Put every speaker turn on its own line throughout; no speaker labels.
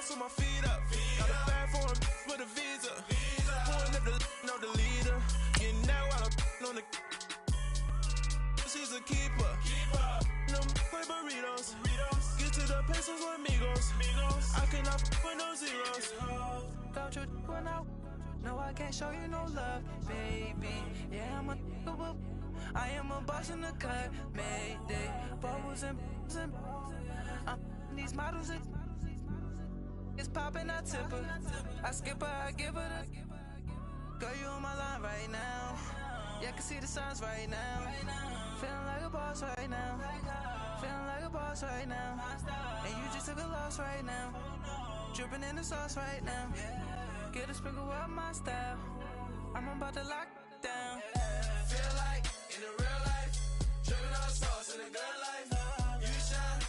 so my feet up. Got a bag for him with a visa. Pouring up the know the leader. Getting that while I'm on the. She's a keeper. No play burritos. Get to the pesos with amigos. I cannot with no zeros.
Don't you run out? No, I can't show you no love, baby. Yeah, I am a boss in the cut, Mayday. Bubbles and these models, it's popping, I tip her. I skip her, I give her the. Girl, you on my line right now. Yeah, I can see the signs right now. Feeling like a boss right now. Feeling like a boss right now. And you just took a loss right now. Dripping in the sauce right now. Get a sprinkle up my style. I'm about to lock down.
Feel like in the real life, dripping on sauce in a good life. You shine,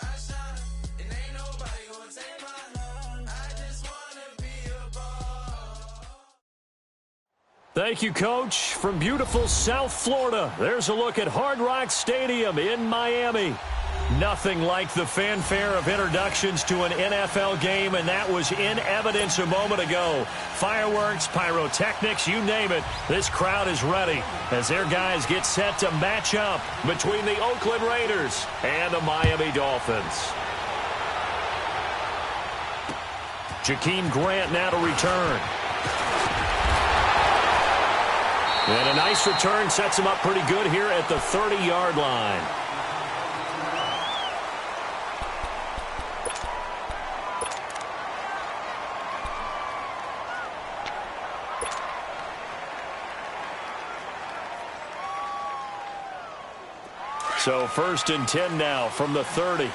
I shine, and ain't nobody gonna take mine. I just wanna be a boss.
Thank you, Coach. From beautiful South Florida, there's a look at Hard Rock Stadium in Miami. Nothing like the fanfare of introductions to an NFL game, and that was in evidence a moment ago. Fireworks, pyrotechnics, you name it. This crowd is ready as their guys get set to match up between the Oakland Raiders and the Miami Dolphins. Jakeem Grant now to return. And a nice return sets him up pretty good here at the 30-yard line. So 1st and 10 now from the 30.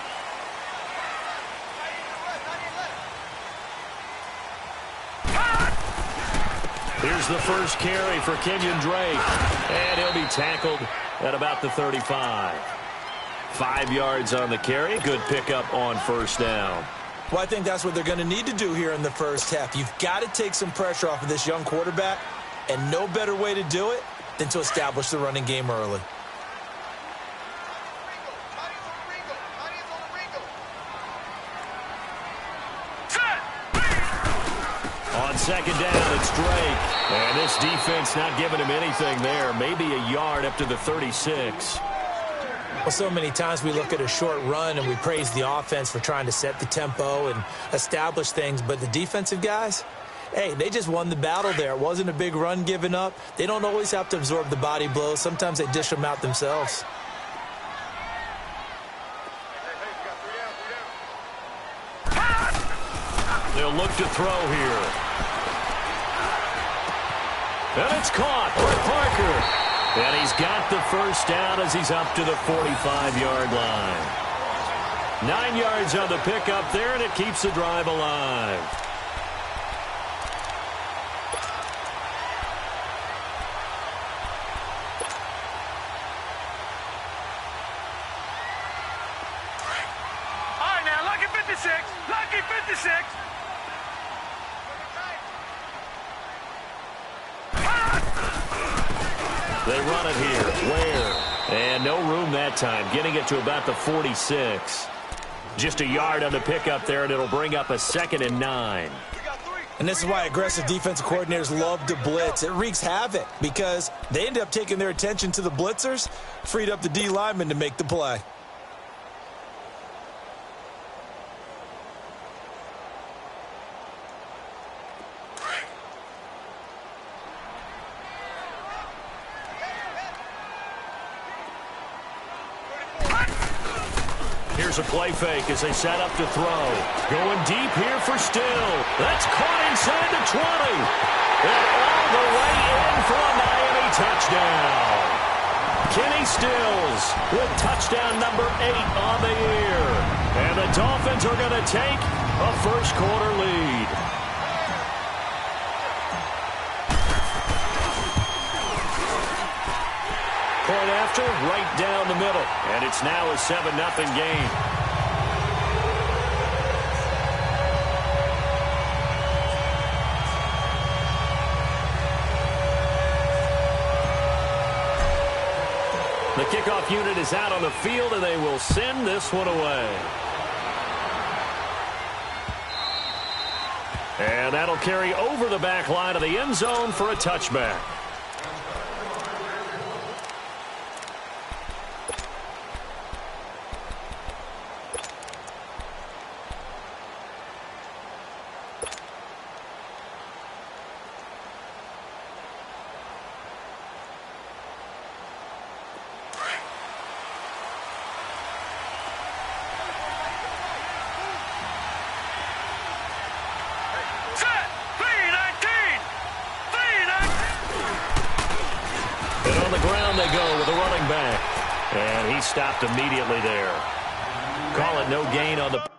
Here's the first carry for Kenyon Drake. And he'll be tackled at about the 35. 5 yards on the carry. Good pickup on first down.
Well, I think that's what they're going to need to do here in the first half. You've got to take some pressure off of this young quarterback, and no better way to do it than to establish the running game early.
On second down, it's Drake. And this defense not giving him anything there. Maybe a yard up to the 36.
Well, so many times we look at a short run and we praise the offense for trying to set the tempo and establish things. But the defensive guys, hey, they just won the battle there. It wasn't a big run given up. They don't always have to absorb the body blows. Sometimes they dish them out themselves.
They'll look to throw here. And it's caught by Parker. And he's got the first down as he's up to the 45-yard line. 9 yards on the pickup there, and it keeps the drive alive.
All right, now, lucky 56. Lucky 56.
They run it here. Where? And no room that time. Getting it to about the 46. Just a yard on the pickup there, and it'll bring up a 2nd and 9.
And this is why aggressive defensive coordinators love to blitz. It wreaks havoc because they end up taking their attention to the blitzers, freed up the D lineman to make the play.
Here's a play fake as they set up to throw. Going deep here for Still. That's caught inside the 20. And all the way in for a Miami touchdown. Kenny Stills with touchdown number 8 on the year. And the Dolphins are going to take a first quarter lead. Point after, right down the middle. And it's now a 7-0 game. The kickoff unit is out on the field, and they will send this one away. And that'll carry over the back line of the end zone for a touchback. And he stopped immediately there. Call it no gain on the...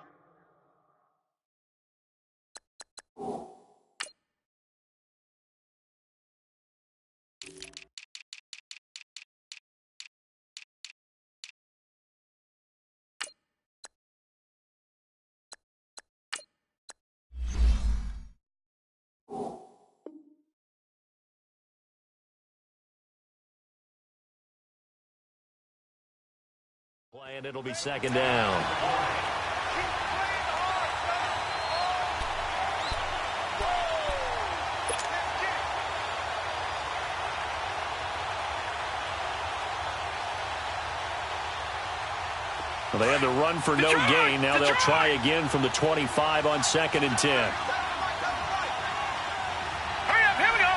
And it'll be second down. Well, they had to run for no gain. Now they'll try again from the 25 on 2nd and 10.
Hurry up, here we go.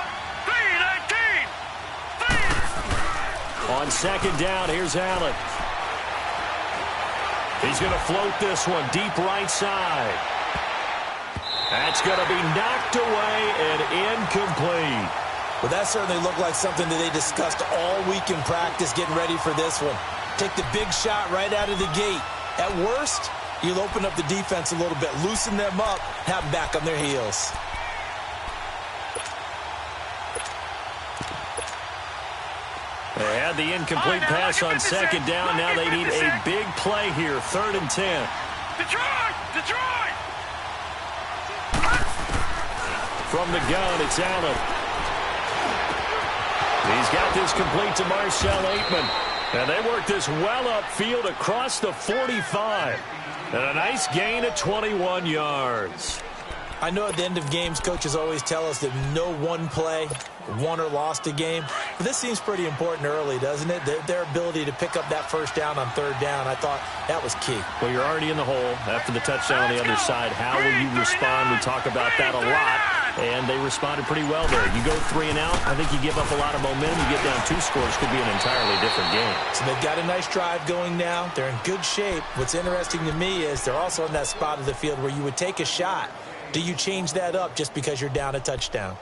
3-19.
On 2nd down, here's Allen. He's going to float this one deep right side. That's going to be knocked away and incomplete.
Well, that certainly looked like something that they discussed all week in practice getting ready for this one. Take the big shot right out of the gate. At worst, you'll open up the defense a little bit, loosen them up, have them back on their heels.
They had the incomplete pass on 2nd down. Now they need a big play here, 3rd and 10.
Detroit! Detroit!
From the gun, it's Allen. He's got this complete to Marcell Ateman. And they work this well upfield across the 45. And a nice gain of 21 yards.
I know at the end of games, coaches always tell us that no one play won or lost a game. But this seems pretty important early, doesn't it? Their ability to pick up that first down on 3rd down, I thought that was key.
Well, you're already in the hole after the touchdown on the other side. How will you respond? We talk about that a lot. And they responded pretty well there. You go 3 and out, I think you give up a lot of momentum. You get down 2 scores, could be an entirely different game.
So they've got a nice drive going now. They're in good shape. What's interesting to me is they're also in that spot of the field where you would take a shot. Do you change that up just because you're down a touchdown?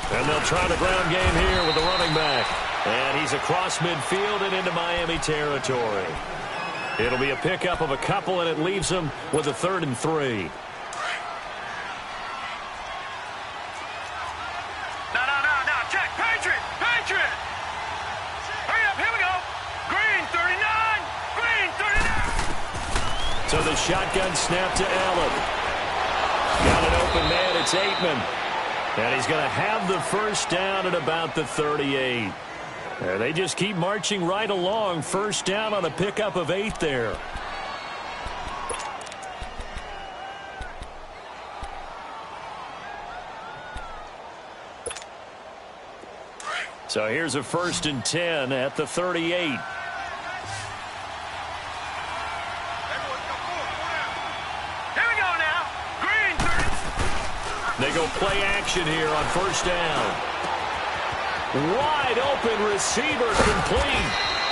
And they'll try the ground game here with the running back. And he's across midfield and into Miami territory. It'll be a pickup of a couple, and it leaves them with a 3rd and 3.
No, check. Patriot! Hurry up, here we go. Green, 39. Green, 39.
So the shotgun snap to Allen. Got an open man, it's Ateman. And he's going to have the first down at about the 38. They just keep marching right along. First down on a pickup of 8 there. So here's a 1st and 10 at the 38. They go play action here on 1st down. Wide open receiver complete.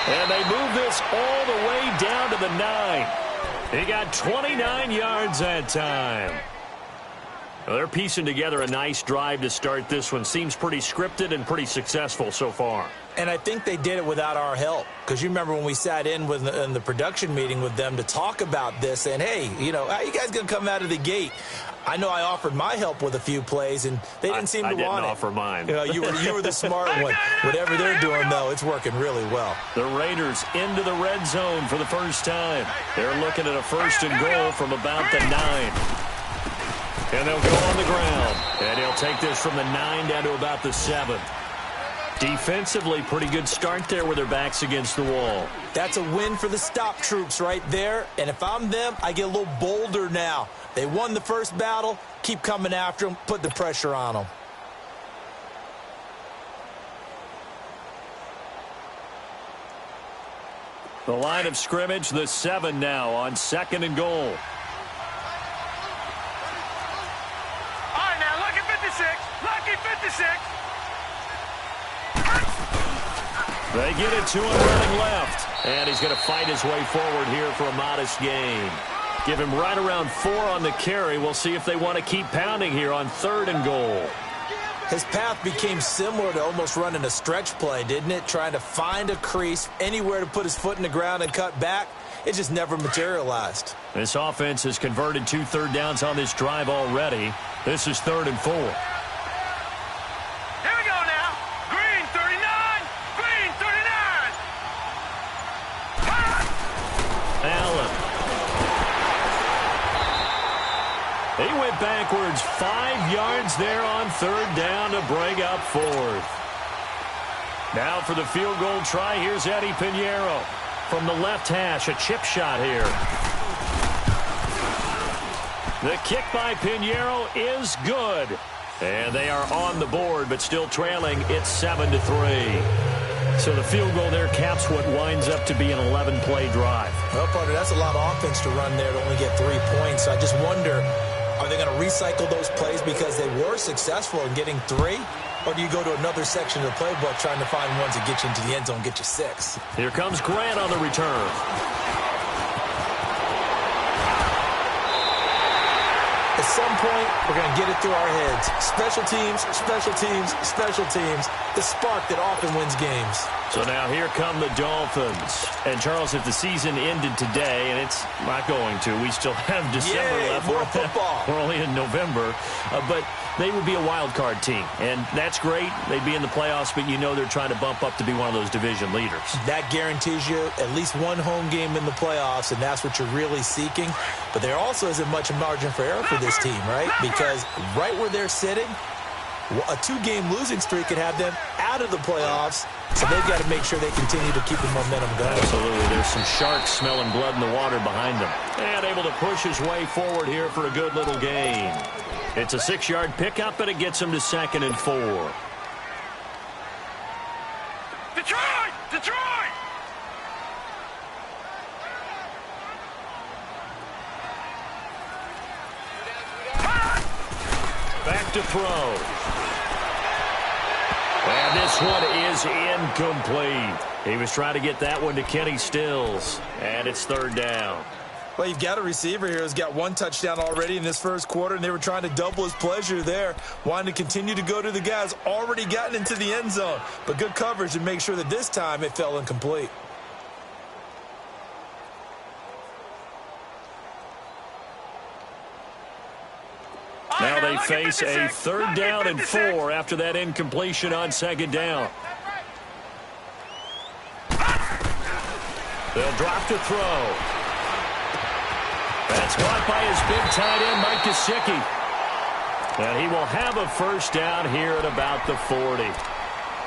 And they move this all the way down to the 9. He got 29 yards that time. Well, they're piecing together a nice drive to start this one. Seems pretty scripted and pretty successful so far.
And I think they did it without our help. Because you remember when we sat in the production meeting with them to talk about this, and, hey, you know, how you guys going to come out of the gate? I know I offered my help with a few plays, and they didn't seem to want it.
I didn't offer mine.
You know, you were the smart one. Whatever they're doing, though, it's working really well.
The Raiders into the red zone for the first time. They're looking at a 1st and goal from about the 9. And they'll go on the ground. And he'll take this from the 9 down to about the 7. Defensively, pretty good start there with their backs against the wall.
That's a win for the stop troops right there. And if I'm them, I get a little bolder now. They won the first battle. Keep coming after them. Put the pressure on them.
The line of scrimmage, the 7 now on 2nd and goal.
All right, now, lucky 56. Lucky 56.
They get it to him running left. And he's going to fight his way forward here for a modest gain. Give him right around 4 on the carry. We'll see if they want to keep pounding here on 3rd and goal.
His path became similar to almost running a stretch play, didn't it? Trying to find a crease, anywhere to put his foot in the ground and cut back. It just never materialized.
This offense has converted 2 third downs on this drive already. This is 3rd and 4.
Here we go now. Green 39. Green 39.
Allen. He went backwards 5 yards there on 3rd down to bring up 4th. Now for the field goal try, here's Eddie Pinheiro. From the left hash, a chip shot here. The kick by Pinheiro is good. And they are on the board, but still trailing. It's 7-3. So the field goal there caps what winds up to be an 11-play drive.
Well, partner, that's a lot of offense to run there to only get 3 points. I just wonder, are they going to recycle those plays because they were successful in getting 3? Or do you go to another section of the playbook trying to find ones that get you into the end zone, get you 6?
Here comes Grant on the return.
At some point, we're going to get it through our heads. Special teams, special teams, special teams. The spark that often wins games.
So now here come the Dolphins. And, Charles, if the season ended today, and it's not going to, we still have December left.
More football.
We're only in November. But they would be a wild card team. And that's great. They'd be in the playoffs, but you know they're trying to bump up to be one of those division leaders. That
guarantees you at least one home game in the playoffs, and that's what you're really seeking. But there also isn't much margin for error for this team, right? Because right where they're sitting, a 2-game losing streak could have them out of the playoffs, so they've got to make sure they continue to keep the momentum going.
Absolutely. There's some sharks smelling blood in the water behind them. And able to push his way forward here for a good little gain. It's a 6-yard pickup, and it gets him to 2nd and 4.
Detroit! Detroit!
Back to throw. And this one is incomplete. He was trying to get that one to Kenny Stills. And it's 3rd down.
Well, you've got a receiver here who's got 1 touchdown already in this first quarter, and they were trying to double his pleasure there, wanting to continue to go to the guys already gotten into the end zone. But good coverage to make sure that this time it fell incomplete.
Now they face a 3rd down and 4 after that incompletion on 2nd down. They'll drop to throw. That's caught by his big tight end, Mike Gesicki. And he will have a 1st down here at about the 40.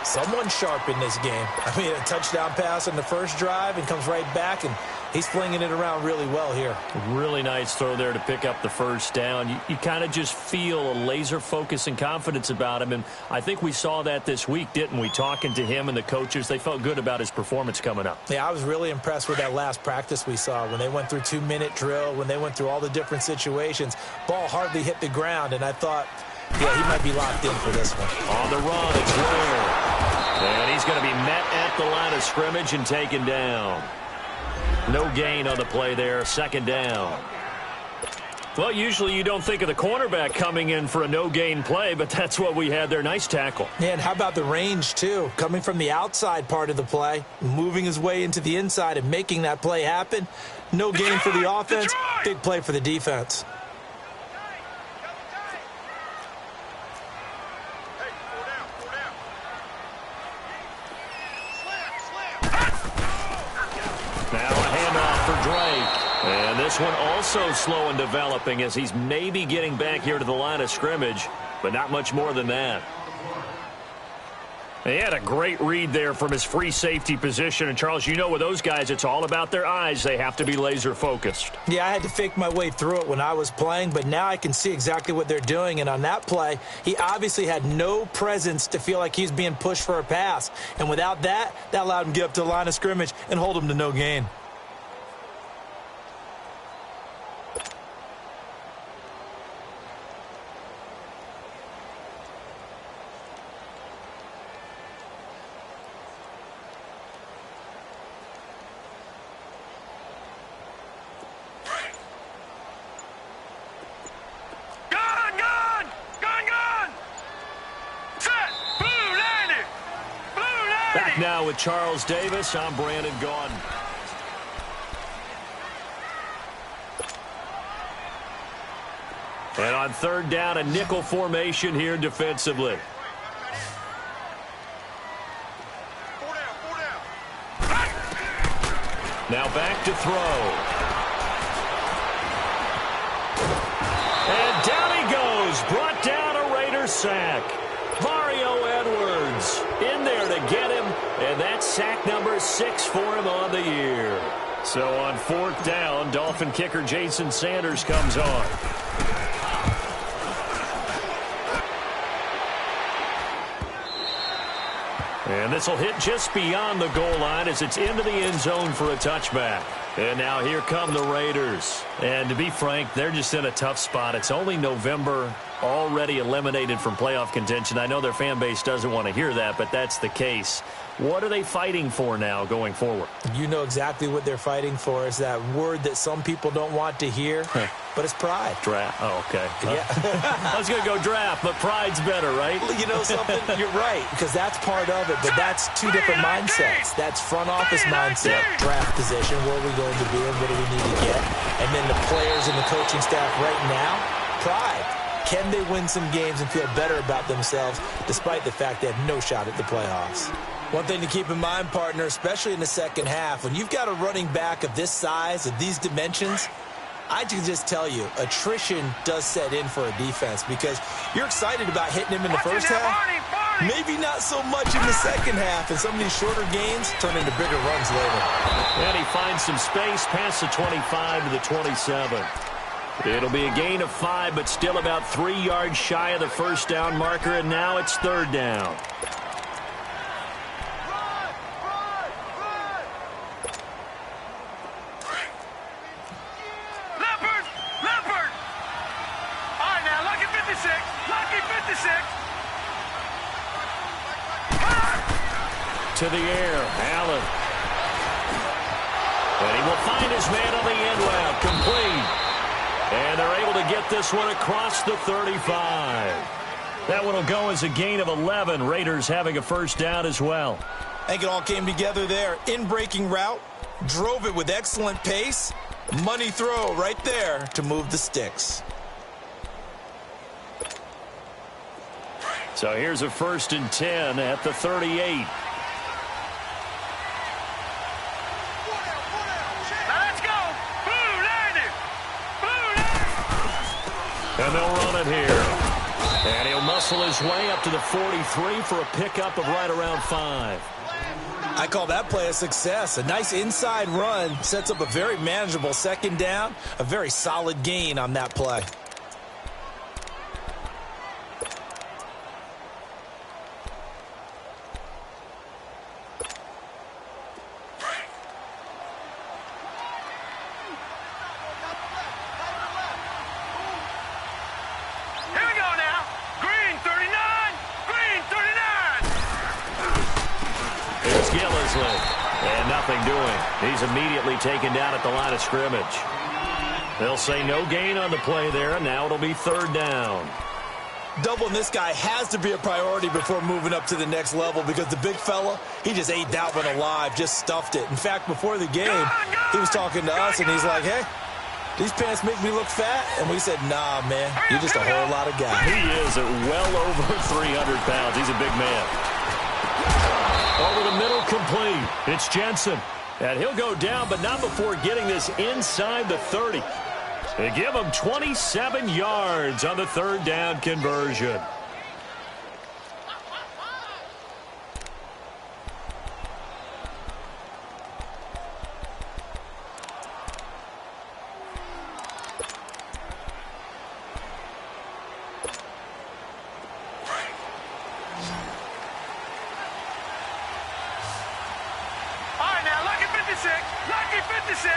Someone sharp in this game. I mean, a touchdown pass on the first drive and comes right back, and he's flinging it around really well here.
Really nice throw there to pick up the 1st down. You kind of just feel a laser focus and confidence about him, and I think we saw that this week, didn't we? Talking to him and the coaches, they felt good about his performance coming up.
Yeah, I was really impressed with that last practice we saw when they went through 2-minute drill, when they went through all the different situations. Ball hardly hit the ground, and I thought, yeah, he might be locked in for this one.
On the run, it's Ware. And he's going to be met at the line of scrimmage and taken down. No gain on the play there, 2nd down. Well, usually you don't think of the cornerback coming in for a no-gain play, but that's what we had there. Nice tackle.
Yeah, and how about the range, too? Coming from the outside part of the play, moving his way into the inside and making that play happen. No gain for the offense, big play for the defense.
Now a handoff for Drake. And this one also slow in developing as he's maybe getting back here to the line of scrimmage, but not much more than that. He had a great read there from his free safety position. And, Charles, you know with those guys, it's all about their eyes. They have to be laser-focused.
Yeah, I had to fake my way through it when I was playing, but now I can see exactly what they're doing. And on that play, he obviously had no presence to feel like he's being pushed for a pass. And without that, that allowed him to get up to the line of scrimmage and hold him to no gain.
Back now with Charles Davis. I'm Brandon Gaudin. And on third down, a nickel formation here defensively. Now back to throw. And down he goes. Brought down a Raiders sack. Mario Edwards in there to get him, and that's sack number 6 for him on the year. So on fourth down, Dolphin kicker Jason Sanders comes on. And this will hit just beyond the goal line as it's into the end zone for a touchback. And now here come the Raiders. And to be frank, they're just in a tough spot. It's only November, already eliminated from playoff contention. I know their fan base doesn't want to hear that, but that's the case. What are they fighting for now going forward?
You know exactly what they're fighting for. Is that word that some people don't want to hear, but it's pride.
Draft. Oh, okay.
Yeah.
I was going to go draft, but pride's better, right?
You know something? You're right, because that's part of it, but that's two different mindsets. That's front office mindset, draft position, where are we going to be and what do we need to get? And then the players and the coaching staff right now, pride. Can they win some games and feel better about themselves despite the fact they have no shot at the playoffs? One thing to keep in mind, partner, especially in the second half, when you've got a running back of this size, of these dimensions, I can just tell you, attrition does set in for a defense because you're excited about hitting him in the first half. Maybe not so much in the second half, and some of these shorter gains turn into bigger runs later.
And he finds some space past the 25 to the 27. It'll be a gain of 5, but still about 3 yards shy of the first down marker, and now it's third down.
Leopard! All right, now, lucky 56. Lucky 56.
To the air, Allen. And he will find his man on the end route, complete. And they're able to get this one across the 35. That one will go as a gain of 11. Raiders having a first down as well.
I think it all came together there. In-breaking route, drove it with excellent pace. Money throw right there to move the sticks.
So here's a 1st and 10 at the 38. And they'll run it here. And he'll muscle his way up to the 43 for a pickup of right around 5.
I call that play a success. A nice inside run sets up a very manageable second down. A very solid gain on that play.
And nothing doing. He's immediately taken down at the line of scrimmage. They'll say no gain on the play there, and now it'll be third down.
Doubling this guy has to be a priority before moving up to the next level because the big fella, he just ate that one alive, just stuffed it. In fact, before the game, he was talking to us, and he's like, hey, these pants make me look fat. And we said, nah, man, you're just a whole lot of guy.
He is at well over 300 pounds. He's a big man. Over the middle, complete. It's Jensen. And he'll go down, but not before getting this inside the 30. They give him 27 yards on the third down conversion.
All right, now, lucky 56. Lucky 56.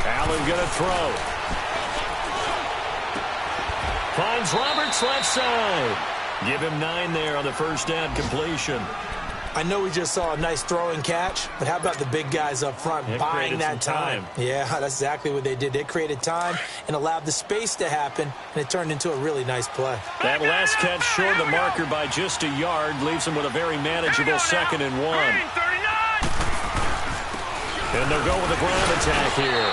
Allen going to throw. Finds Roberts left side. Give him 9 there on the first down completion.
I know we just saw a nice throwing catch, but how about the big guys up front buying that time? Yeah, that's exactly what they did. They created time and allowed the space to happen, and it turned into a really nice play.
That last catch short of the marker by just a yard leaves them with a very manageable 2nd and 1. And they'll go with a ground attack here.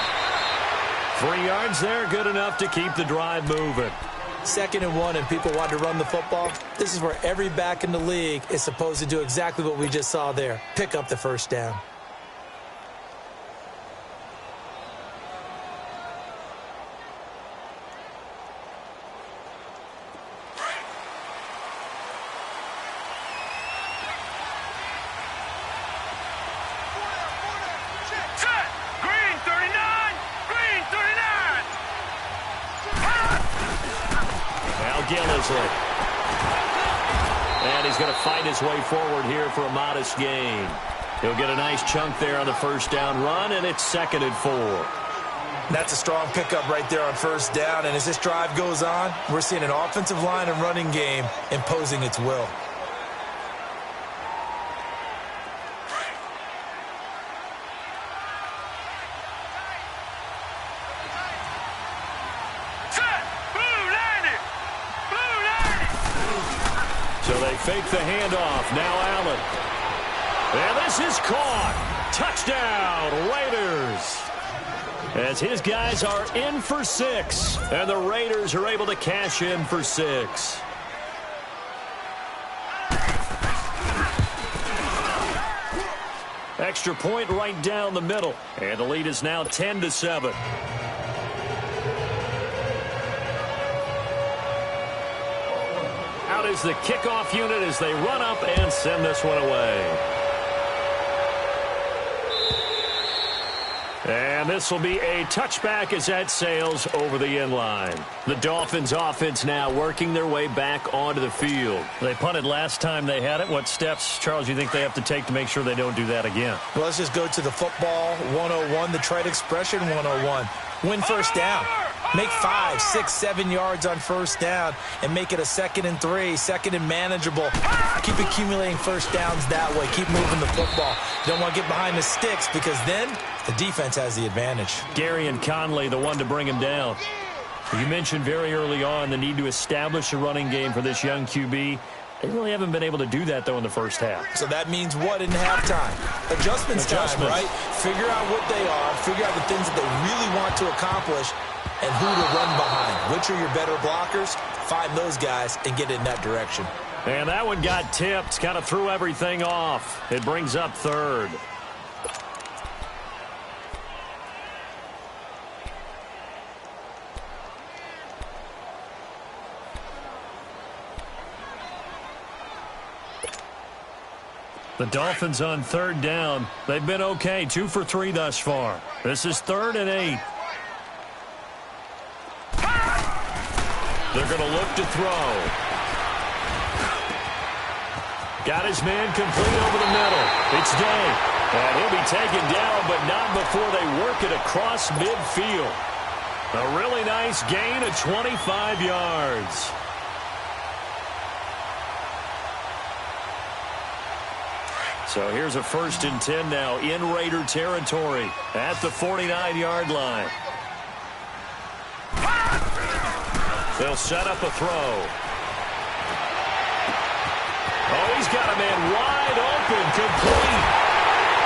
3 yards there, good enough to keep the drive moving.
2nd and 1 and people want to run the football. This is where every back in the league is supposed to do exactly what we just saw there. Pick up the first down.
And he's going to fight his way forward here for a modest gain. He'll get a nice chunk there on the first down run, and it's 2nd and 4.
That's a strong pickup right there on first down, and as this drive goes on, we're seeing an offensive line and running game imposing its will.
So they fake the handoff. Now Allen. And this is caught. Touchdown, Raiders. As his guys are in for 6. And the Raiders are able to cash in for 6. Extra point right down the middle. And the lead is now 10-7. Out is the kickoff unit as they run up and send this one away. And this will be a touchback as that sails over the end line. The Dolphins offense now working their way back onto the field. They punted last time they had it. What steps, Charles, do you think they have to take to make sure they don't do that again?
Well, let's just go to the football 101, the trade expression 101. Win first down. Make 5, 6, 7 yards on first down and make it a 2nd and 3, 2nd and manageable. Keep accumulating first downs that way. Keep moving the football. Don't want to get behind the sticks because then the defense has the advantage.
Gary and Conley, the one to bring him down. You mentioned very early on the need to establish a running game for this young QB. They really haven't been able to do that, though, in the first half.
So that means what in halftime? Adjustments time, right? Figure out what they are, figure out the things that they really want to accomplish, and who to run behind. Which are your better blockers? Find those guys and get in that direction.
And that one got tipped, kind of threw everything off. It brings up 3rd. The Dolphins on 3rd down. They've been okay, 2 for 3 thus far. This is 3rd and 8. They're going to look to throw. Got his man complete over the middle. It's Day. And he'll be taken down, but not before they work it across midfield. A really nice gain of 25 yards. So here's a 1st and 10 now in Raider territory at the 49-yard line. They'll set up a throw. Oh, he's got a man wide open, complete.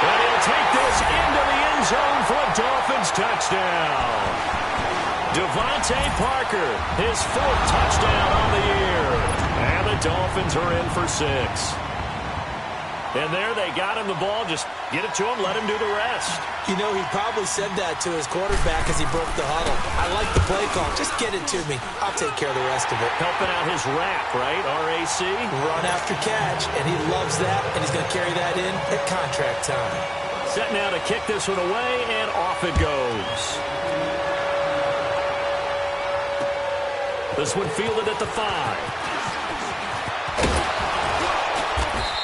And he'll take this into the end zone for a Dolphins touchdown. Devontae Parker, his 4th touchdown on the year. And the Dolphins are in for 6. And there they got him the ball. Just get it to him, let him do the rest.
You know, he probably said that to his quarterback as he broke the huddle. I like the play call. Just get it to me. I'll take care of the rest of it.
Helping out his RAC, right? R-A-C?
Run after catch, and he loves that, and he's going to carry that in at contract time.
Set now to kick this one away, and off it goes. This one fielded at the 5.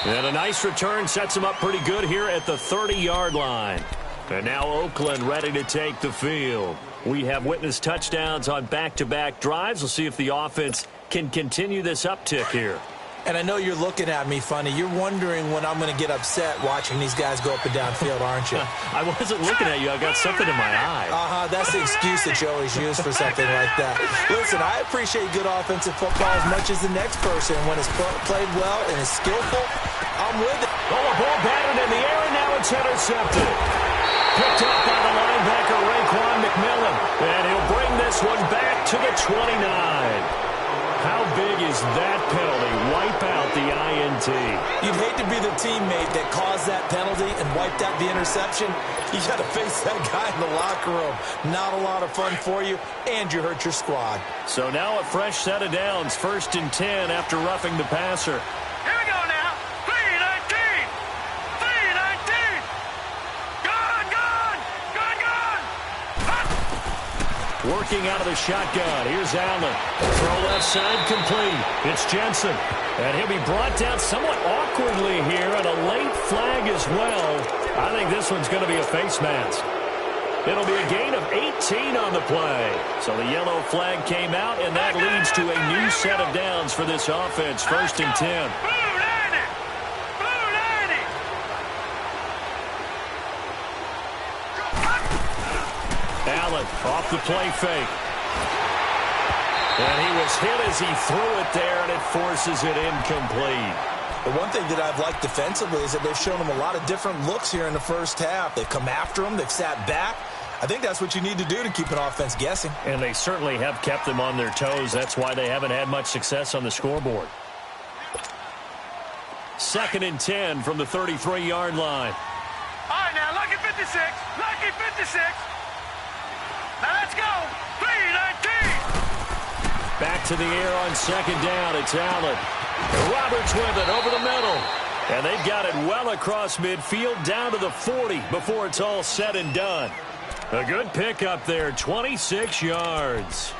And a nice return sets him up pretty good here at the 30-yard line. And now Oakland ready to take the field. We have witnessed touchdowns on back-to-back drives. We'll see if the offense can continue this uptick here.
And I know you're looking at me funny. You're wondering when I'm going to get upset watching these guys go up and down field, aren't you?
I wasn't looking at you. I got something in my eye.
That's the excuse that you always use for something like that. Listen, I appreciate good offensive football as much as the next person. When it's played well and is skillful, I'm with it.
Oh, a ball batted in the air, and now it's intercepted. Picked up by the linebacker, Raekwon McMillan. And he'll bring this one back to the 29. How big is that penalty? Wipe out the INT.
You'd hate to be the teammate that caused that penalty and wiped out the interception. You got to face that guy in the locker room. Not a lot of fun for you, and you hurt your squad.
So now a fresh set of downs, 1st and 10 after roughing the passer.
Here we go now. 3-19. 3-19. Gone.
Working out of the shotgun. Here's Allen. Throw left side complete. It's Jensen. And he'll be brought down somewhat awkwardly here, and a late flag as well. I think this one's going to be a face mask. It'll be a gain of 18 on the play. So the yellow flag came out, and that leads to a new set of downs for this offense. 1st and 10. Allen off the play fake. And he was hit as he threw it there, and it forces it incomplete.
The one thing that I've liked defensively is that they've shown him a lot of different looks here in the first half. They've come after him. They've sat back. I think that's what you need to do to keep an offense guessing.
And they certainly have kept them on their toes. That's why they haven't had much success on the scoreboard. 2nd and 10 from the 33-yard line.
All right, now, lucky 56. Lucky 56. Now let's go. 3-19.
Back to the air on 2nd down. It's Allen. Roberts with it over the middle. And they've got it well across midfield down to the 40 before it's all said and done. A good pickup there, 26 yards.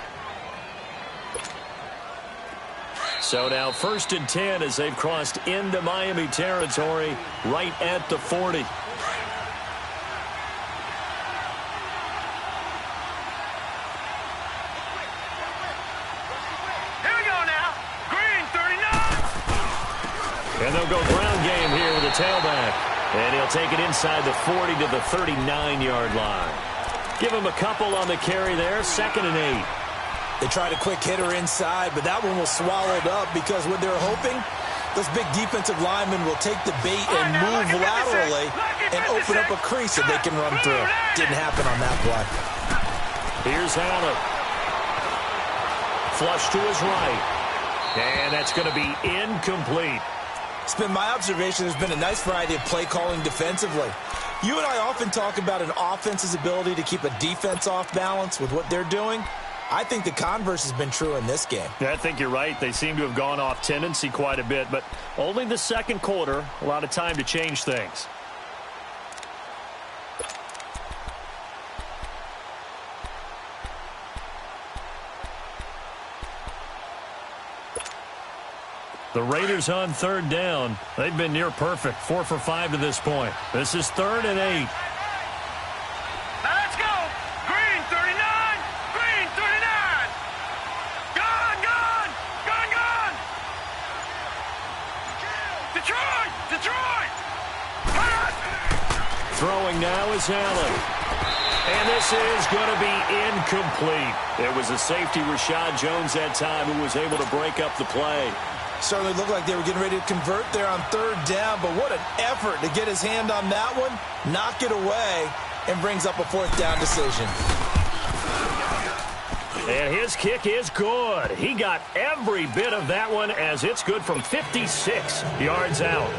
So now 1st and 10 as they've crossed into Miami territory right at the 40. And they'll go ground game here with a tailback. And he'll take it inside the 40 to the 39-yard line. Give him a couple on the carry there. 2nd and 8.
They tried a quick hitter inside, but that one was swallowed up because what they're hoping, those big defensive linemen will take the bait and move laterally and open up a crease that they can run through. Didn't happen on that play.
Here's Allen. Flush to his right. And that's going to be incomplete.
It's been my observation there's been a nice variety of play calling defensively. You and I often talk about an offense's ability to keep a defense off balance with what they're doing. I think the converse has been true in this game.
Yeah, I think you're right. They seem to have gone off tendency quite a bit, but only the second quarter, a lot of time to change things. The Raiders on 3rd down. They've been near perfect. 4 for 5 to this point. This is 3rd and 8.
Now let's go. Green 39. Green 39. Gone. Detroit.
Throwing now is Allen. And this is going to be incomplete. It was a safety, Rashad Jones, that time, who was able to break up the play.
Certainly looked like they were getting ready to convert there on third down, but what an effort to get his hand on that one, knock it away, and brings up a fourth down decision.
And his kick is good. He got every bit of that one as it's good from 56 yards out.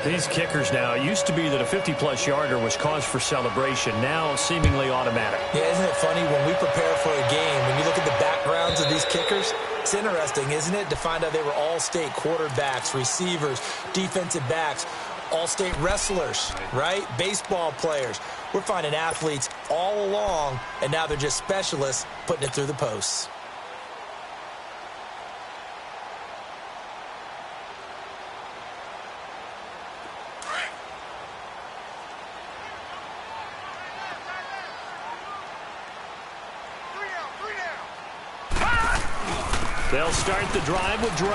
These kickers now, it used to be that a 50-plus yarder was cause for celebration, now seemingly automatic.
Yeah, isn't it funny when we prepare for a game, when you look at the backgrounds of these kickers, it's interesting, isn't it, to find out they were all-state quarterbacks, receivers, defensive backs, all-state wrestlers, right? Baseball players. We're finding athletes all along, and now they're just specialists putting it through the posts.
They'll start the drive with Drake.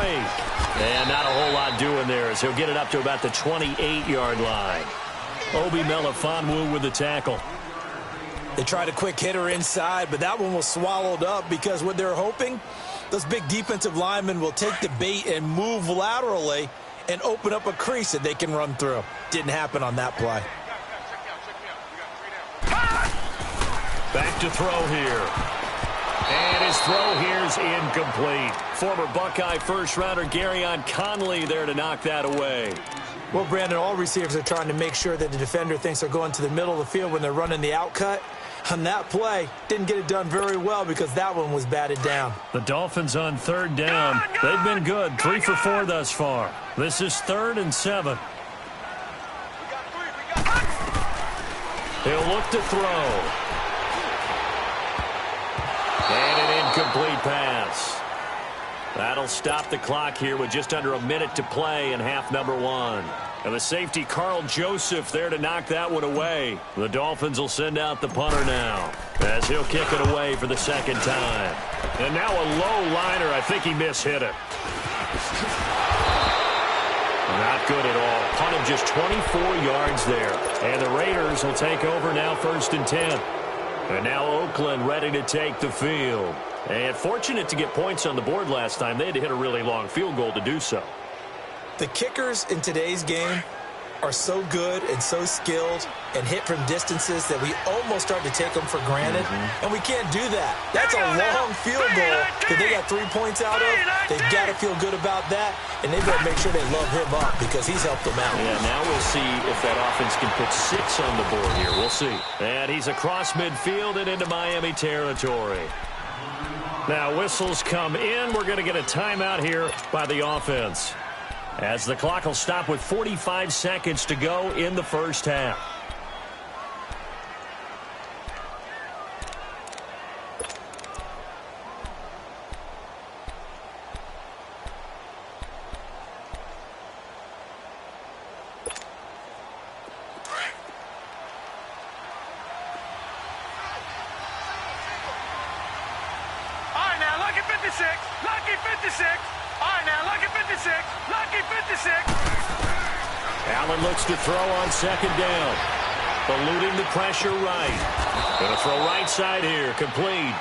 And not a whole lot doing there as he'll get it up to about the 28-yard line. Obi Melifonwu with the tackle.
They tried a quick hitter inside, but that one was swallowed up because what they're hoping, those big defensive linemen will take the bait and move laterally and open up a crease that they can run through. Didn't happen on that play.
Back to throw here. And his throw here is incomplete. Former Buckeye first-rounder Garyon Conley there to knock that away.
Well, Brandon, all receivers are trying to make sure that the defender thinks they're going to the middle of the field when they're running the outcut. On that play, didn't get it done very well because that one was batted down.
The Dolphins on third down. They've been good, 3 for 4 thus far. This is 3rd and 7. He'll look to throw. And an incomplete pass. That'll stop the clock here with just under a minute to play in half number 1. And the safety, Carl Joseph, there to knock that one away. The Dolphins will send out the punter now as he'll kick it away for the second time. And now a low liner. I think he mishit it. Not good at all. Punt of just 24 yards there. And the Raiders will take over now 1st and 10. And now Oakland ready to take the field. And fortunate to get points on the board last time. They had to hit a really long field goal to do so.
The kickers in today's game are so good and so skilled and hit from distances that we almost start to take them for granted. And we can't do that. That's a long field goal that they got 3 points out of. They've got to feel good about that. And they've got to make sure they love him up because he's helped them out.
Yeah, now we'll see if that offense can put 6 on the board here. We'll see. And he's across midfield and into Miami territory. Now whistles come in. We're going to get a timeout here by the offense, as the clock will stop with 45 seconds to go in the first half.
Lucky 56. All right, now, lucky 56. Lucky 56.
Allen looks to throw on second down. Eluding the pressure right. Going to throw right side here. Complete.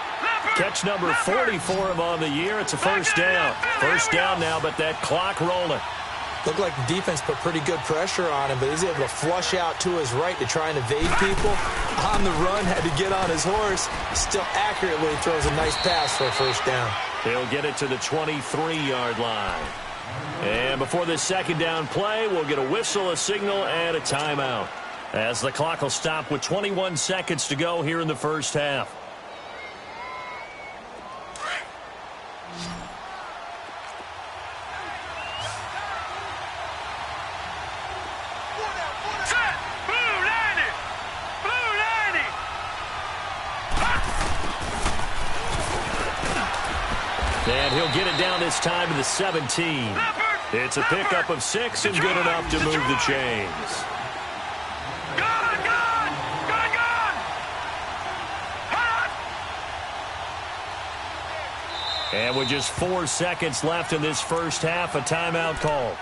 Catch number 44 of him on the year. It's a first down. First down now, but that clock rolling.
Looked like the defense put pretty good pressure on him, but he's able to flush out to his right to try and evade people. On the run, had to get on his horse. Still accurately throws a nice pass for a first down.
He'll get it to the 23-yard line. And before this second down play, we'll get a whistle, a signal, and a timeout, as the clock will stop with 21 seconds to go here in the first half. And he'll get it down this time to the 17. It's a pickup of 6 and good enough to move the chains. And with just 4 seconds left in this first half, a timeout call.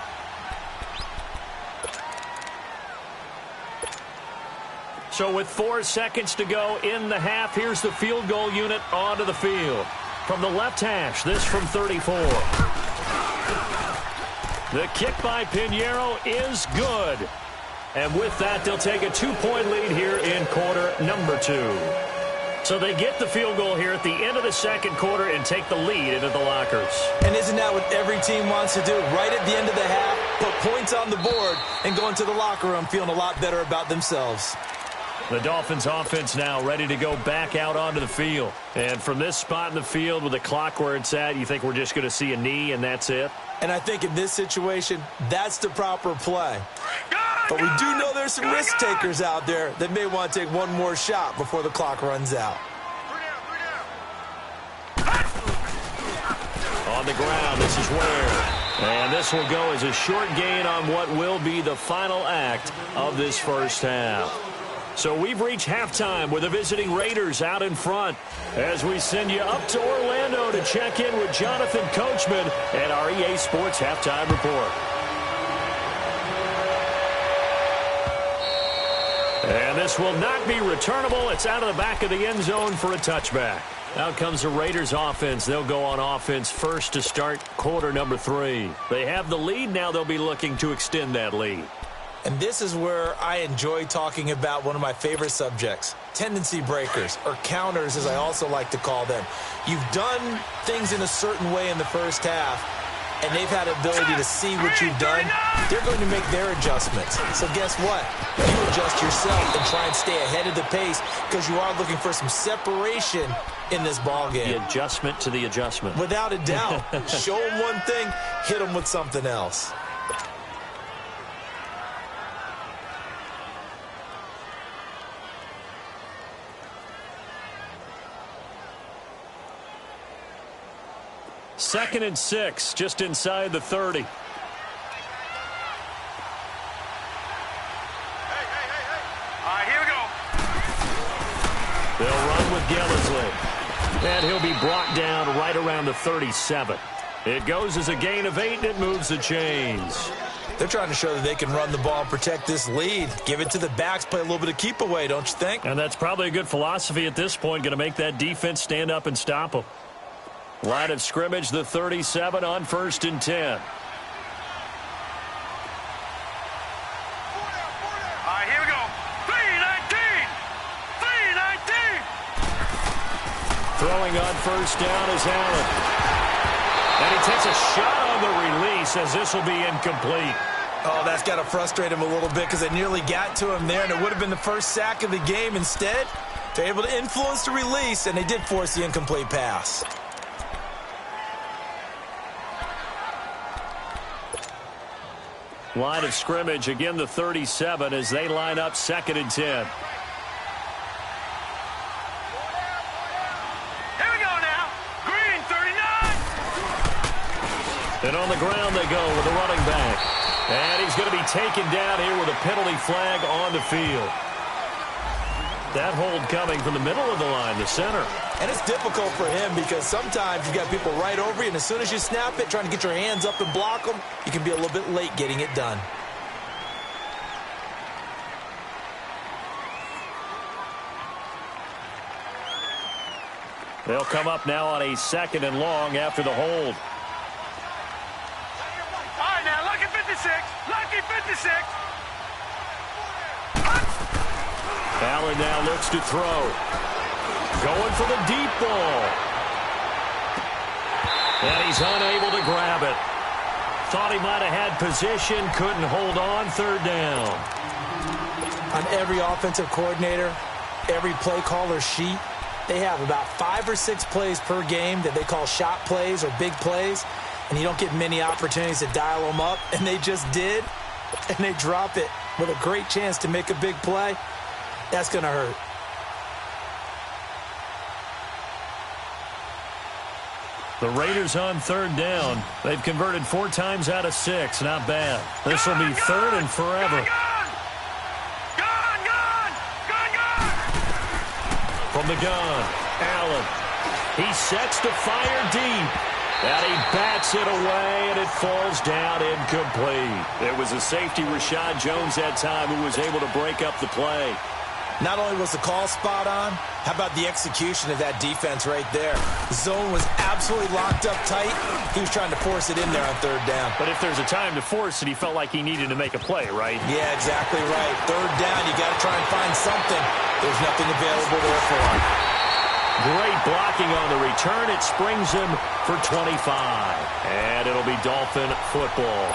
So with 4 seconds to go in the half, here's the field goal unit onto the field. From the left hash, this from 34. The kick by Pinheiro is good. And with that, they'll take a 2-point lead here in quarter number 2. So they get the field goal here at the end of the second quarter and take the lead into the lockers.
And isn't that what every team wants to do? Right at the end of the half, put points on the board and go into the locker room feeling a lot better about themselves.
The Dolphins offense now ready to go back out onto the field. And from this spot in the field with the clock where it's at, you think we're just going to see a knee and that's it?
And I think in this situation, that's the proper play. But we do know there's some risk takers out there that may want to take one more shot before the clock runs out.
On the ground, this is Ware. And this will go as a short gain on what will be the final act of this first half. So we've reached halftime with the visiting Raiders out in front as we send you up to Orlando to check in with Jonathan Coachman and our EA Sports Halftime Report. And this will not be returnable. It's out of the back of the end zone for a touchback. Out comes the Raiders offense. They'll go on offense first to start quarter number 3. They have the lead. Now they'll be looking to extend that lead.
And this is where I enjoy talking about one of my favorite subjects, tendency breakers, or counters as I also like to call them. You've done things in a certain way in the first half, and they've had the ability to see what you've done. They're going to make their adjustments. So guess what? You adjust yourself and try and stay ahead of the pace because you are looking for some separation in this ballgame.
The adjustment to the adjustment.
Without a doubt. Show them one thing, hit them with something else.
Second and 6, just inside the 30.
Hey. All right, here we go.
They'll run with Gillislee. And he'll be brought down right around the 37. It goes as a gain of 8, and it moves the chains.
They're trying to show that they can run the ball and protect this lead. Give it to the backs, play a little bit of keep away, don't you think?
And that's probably a good philosophy at this point, going to make that defense stand up and stop them. Line of scrimmage, the 37 on 1st and 10.
All right, here we go. 3-19.
Throwing on 1st down is Allen. And he takes a shot on the release as this will be incomplete.
Oh, that's got to frustrate him a little bit because they nearly got to him there, and it would have been the first sack of the game. Instead, they're able to influence the release, and they did force the incomplete pass.
Line of scrimmage, again the 37 as they line up 2nd and 10.
Here we go now. Green, 39.
And on the ground they go with the running back. And he's going to be taken down here with a penalty flag on the field. That hold coming from the middle of the line, the center.
And it's difficult for him because sometimes you've got people right over you, and as soon as you snap it, trying to get your hands up and block them, you can be a little bit late getting it done.
They'll come up now on a 2nd and long after the hold.
All right, now, lucky 56. Lucky 56.
Allen now looks to throw. Going for the deep ball. And he's unable to grab it. Thought he might have had position, couldn't hold on, 3rd down.
On every offensive coordinator, every play caller sheet, they have about 5 or 6 plays per game that they call shot plays or big plays, and you don't get many opportunities to dial them up, and they just did, and they drop it with a great chance to make a big play. That's going to hurt.
The Raiders on 3rd down. They've converted 4 times out of 6. Not bad. This will be 3rd and forever. From the gun, Allen. He sets to fire deep. And he bats it away, and it falls down incomplete. It was a safety, Rashad Jones, that time, who was able to break up the play.
Not only was the call spot on, how about the execution of that defense right there? The zone was absolutely locked up tight. He was trying to force it in there on third down.
But if there's a time to force it, he felt like he needed to make a play, right?
Yeah, exactly right. Third down, you got to try and find something. There's nothing available there for him.
Great blocking on the return. It springs him for 25. And it'll be Dolphin football.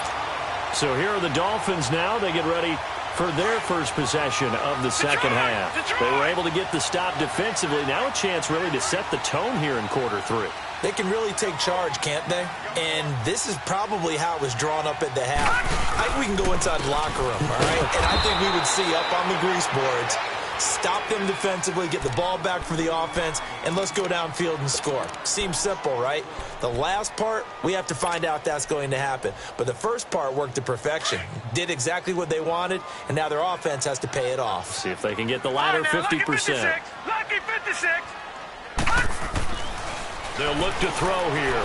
So here are the Dolphins now. They get ready for their first possession of the second half. They were able to get the stop defensively. Now a chance really to set the tone here in quarter three.
They can really take charge, can't they? And this is probably how it was drawn up at the half. I think we can go inside the locker room, all right? And I think we would see up on the grease boards, stop them defensively, get the ball back for the offense, and let's go downfield and score. Seems simple, right? The last part, we have to find out that's going to happen. But the first part worked to perfection. Did exactly what they wanted, and now their offense has to pay it off.
See if they can get the latter 50%.
Lucky 56.
They'll look to throw here.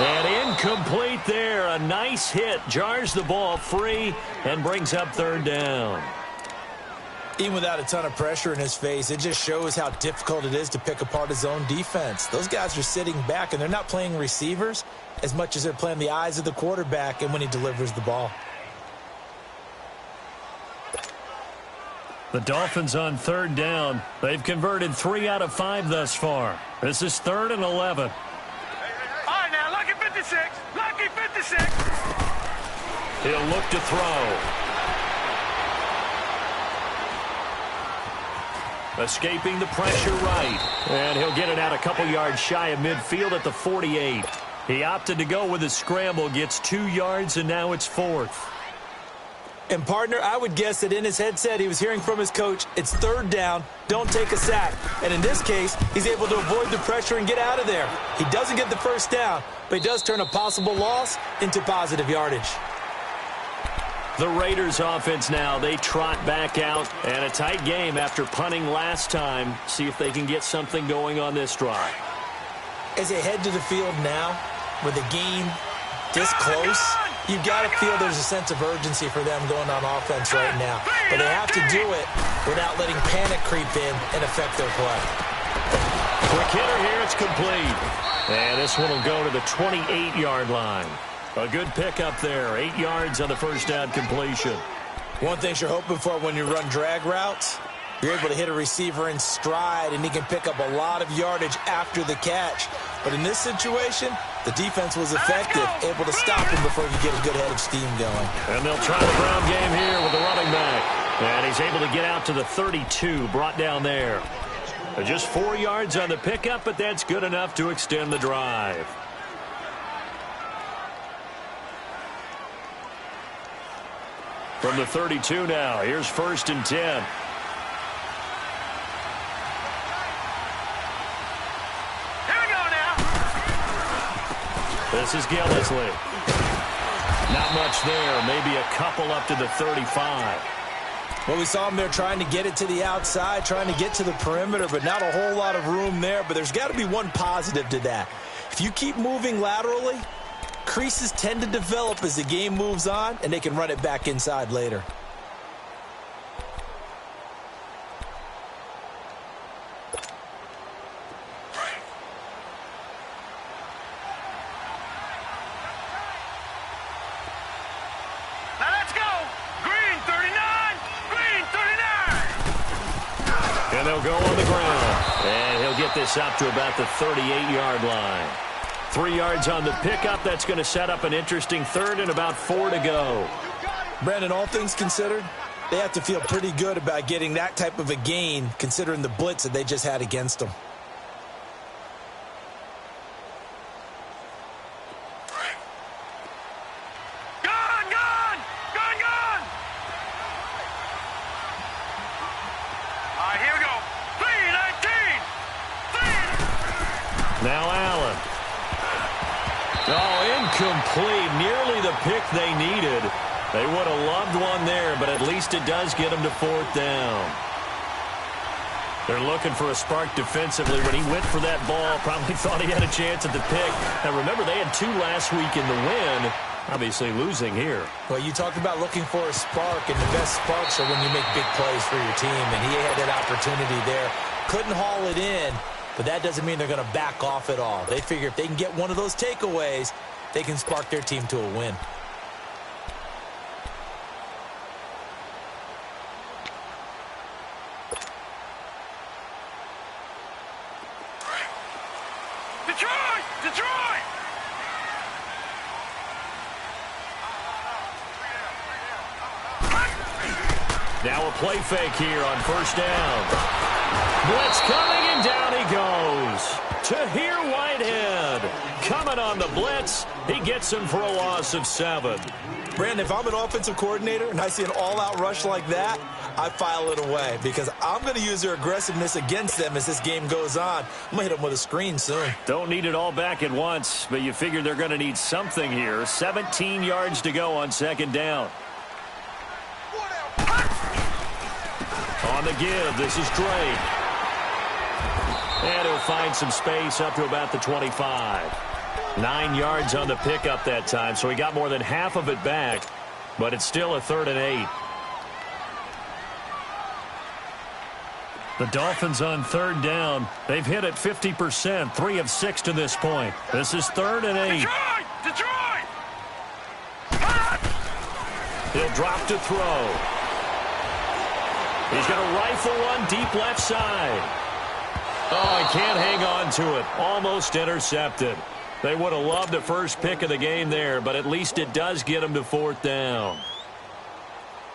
And incomplete there. A nice hit. Jars the ball free and brings up third down.
Even without a ton of pressure in his face, it just shows how difficult it is to pick apart his own defense. Those guys are sitting back, and they're not playing receivers as much as they're playing the eyes of the quarterback and when he delivers the ball.
The Dolphins on third down. They've converted 3 out of 5 thus far. This is 3rd and 11.
All right, now, lucky 56. Lucky 56.
He'll look to throw. Escaping the pressure right. And he'll get it out a couple yards shy of midfield at the 48. He opted to go with a scramble, gets 2 yards, and now it's 4th.
And, partner, I would guess that in his headset he was hearing from his coach, it's third down, don't take a sack. And in this case, he's able to avoid the pressure and get out of there. He doesn't get the first down, but he does turn a possible loss into positive yardage.
The Raiders offense now, they trot back out, and a tight game after punting last time. See if they can get something going on this drive.
As they head to the field now, with the game this close, you've got to feel there's a sense of urgency for them going on offense right now. But they have to do it without letting panic creep in and affect their play.
Quick hitter here, it's complete. And this one will go to the 28-yard line. A good pickup there, 8 yards on the first down completion.
One thing you're hoping for when you run drag routes, you're able to hit a receiver in stride, and he can pick up a lot of yardage after the catch. But in this situation, the defense was effective, able to stop him before you get a good head of steam going.
And they'll try the ground game here with the running back. And he's able to get out to the 32, brought down there. Just 4 yards on the pickup, but that's good enough to extend the drive. From the 32 now, here's 1st and 10.
Here we go now.
This is Gillisley. Not much there, maybe a couple up to the 35.
Well, we saw him there trying to get it to the outside, trying to get to the perimeter, but not a whole lot of room there. But there's got to be one positive to that. If you keep moving laterally, creases tend to develop as the game moves on, and they can run it back inside later.
Now let's go. Green 39. Green 39.
And they'll go on the ground. And he'll get this up to about the 38-yard line. 3 yards on the pickup. That's going to set up an interesting 3rd and about 4 to go.
Brandon, all things considered, they have to feel pretty good about getting that type of a gain considering the blitz that they just had against them.
Gone, gone. Gone, gone. All right, here we go. 3-19.
Now Allen. Oh, incomplete. Nearly the pick they needed. They would have loved one there, but at least it does get them to 4th down. They're looking for a spark defensively. When he went for that ball, probably thought he had a chance at the pick. Now, remember, they had 2 last week in the win. Obviously losing here.
Well, you talked about looking for a spark, and the best sparks are when you make big plays for your team, and he had that opportunity there. Couldn't haul it in, but that doesn't mean they're going to back off at all. They figure if they can get one of those takeaways, they can spark their team to a win.
Detroit! Detroit!
Now a play fake here on first down. Blitz coming, and down he goes. Tahir Whitehead coming on the blitz. He gets him for a loss of 7.
Brandon, if I'm an offensive coordinator and I see an all-out rush like that, I file it away because I'm going to use their aggressiveness against them as this game goes on. I'm going to hit them with a screen soon.
Don't need it all back at once, but you figure they're going to need something here. 17 yards to go on second down. On the give, this is Drake. And he'll find some space up to about the 25. 9 yards on the pickup that time, so he got more than half of it back, but it's still a 3rd and 8. The Dolphins on 3rd down. They've hit it 50%, 3 of 6 to this point. This is 3rd and 8.
Detroit! Detroit!
He'll drop to throw. He's going to rifle one deep left side. Oh, he can't hang on to it. Almost intercepted. They would have loved the first pick of the game there, but at least it does get them to 4th down.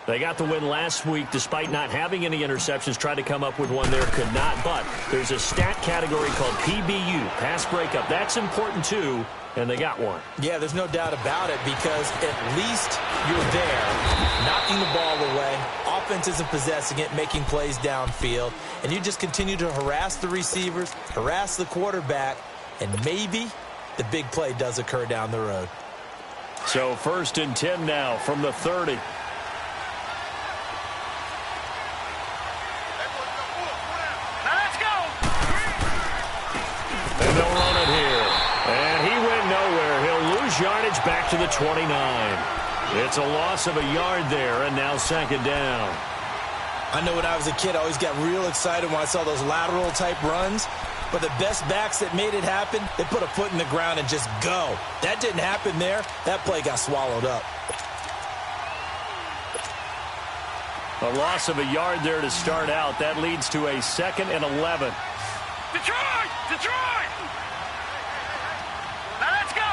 They got the win last week despite not having any interceptions. Tried to come up with one there, could not. But there's a stat category called PBU, pass breakup. That's important too, and they got one.
Yeah, there's no doubt about it because at least you're there, knocking the ball away. Offense isn't possessing it, making plays downfield. And you just continue to harass the receivers, harass the quarterback, and maybe the big play does occur down the road.
So 1st and 10 now from the 30.
Now let's go!
And they'll run it here. And he went nowhere. He'll lose yardage back to the 29. It's a loss of a yard there, and now 2nd down.
I know when I was a kid, I always got real excited when I saw those lateral-type runs. But the best backs that made it happen, they put a foot in the ground and just go. That didn't happen there. That play got swallowed up.
A loss of a yard there to start out. That leads to a 2nd and 11.
Detroit! Detroit! Now let's go!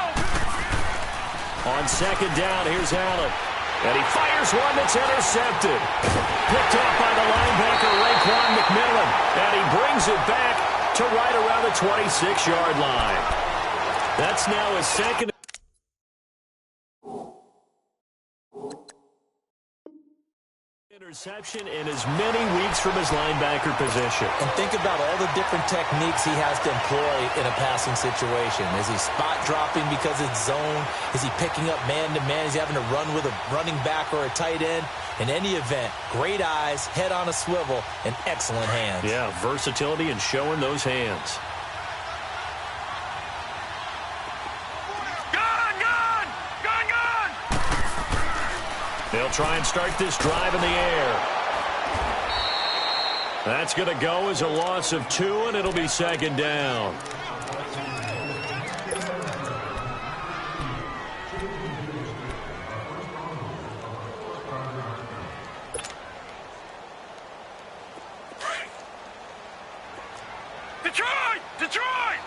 On 2nd down, here's Allen. And he fires one that's intercepted. Picked off by the linebacker, Raekwon McMillan. And he brings it back to right around the 26-yard line. That's now his 2nd. Interception in as many weeks from his linebacker position.
And think about all the different techniques he has to employ in a passing situation. Is he spot dropping because it's zone? Is he picking up man-to-man? Is he having to run with a running back or a tight end? In any event, great eyes, head on a swivel, and excellent hands.
Yeah, versatility and showing those hands. They'll try and start this drive in the air. That's going to go as a loss of 2, and it'll be 2nd down.
Detroit! Detroit!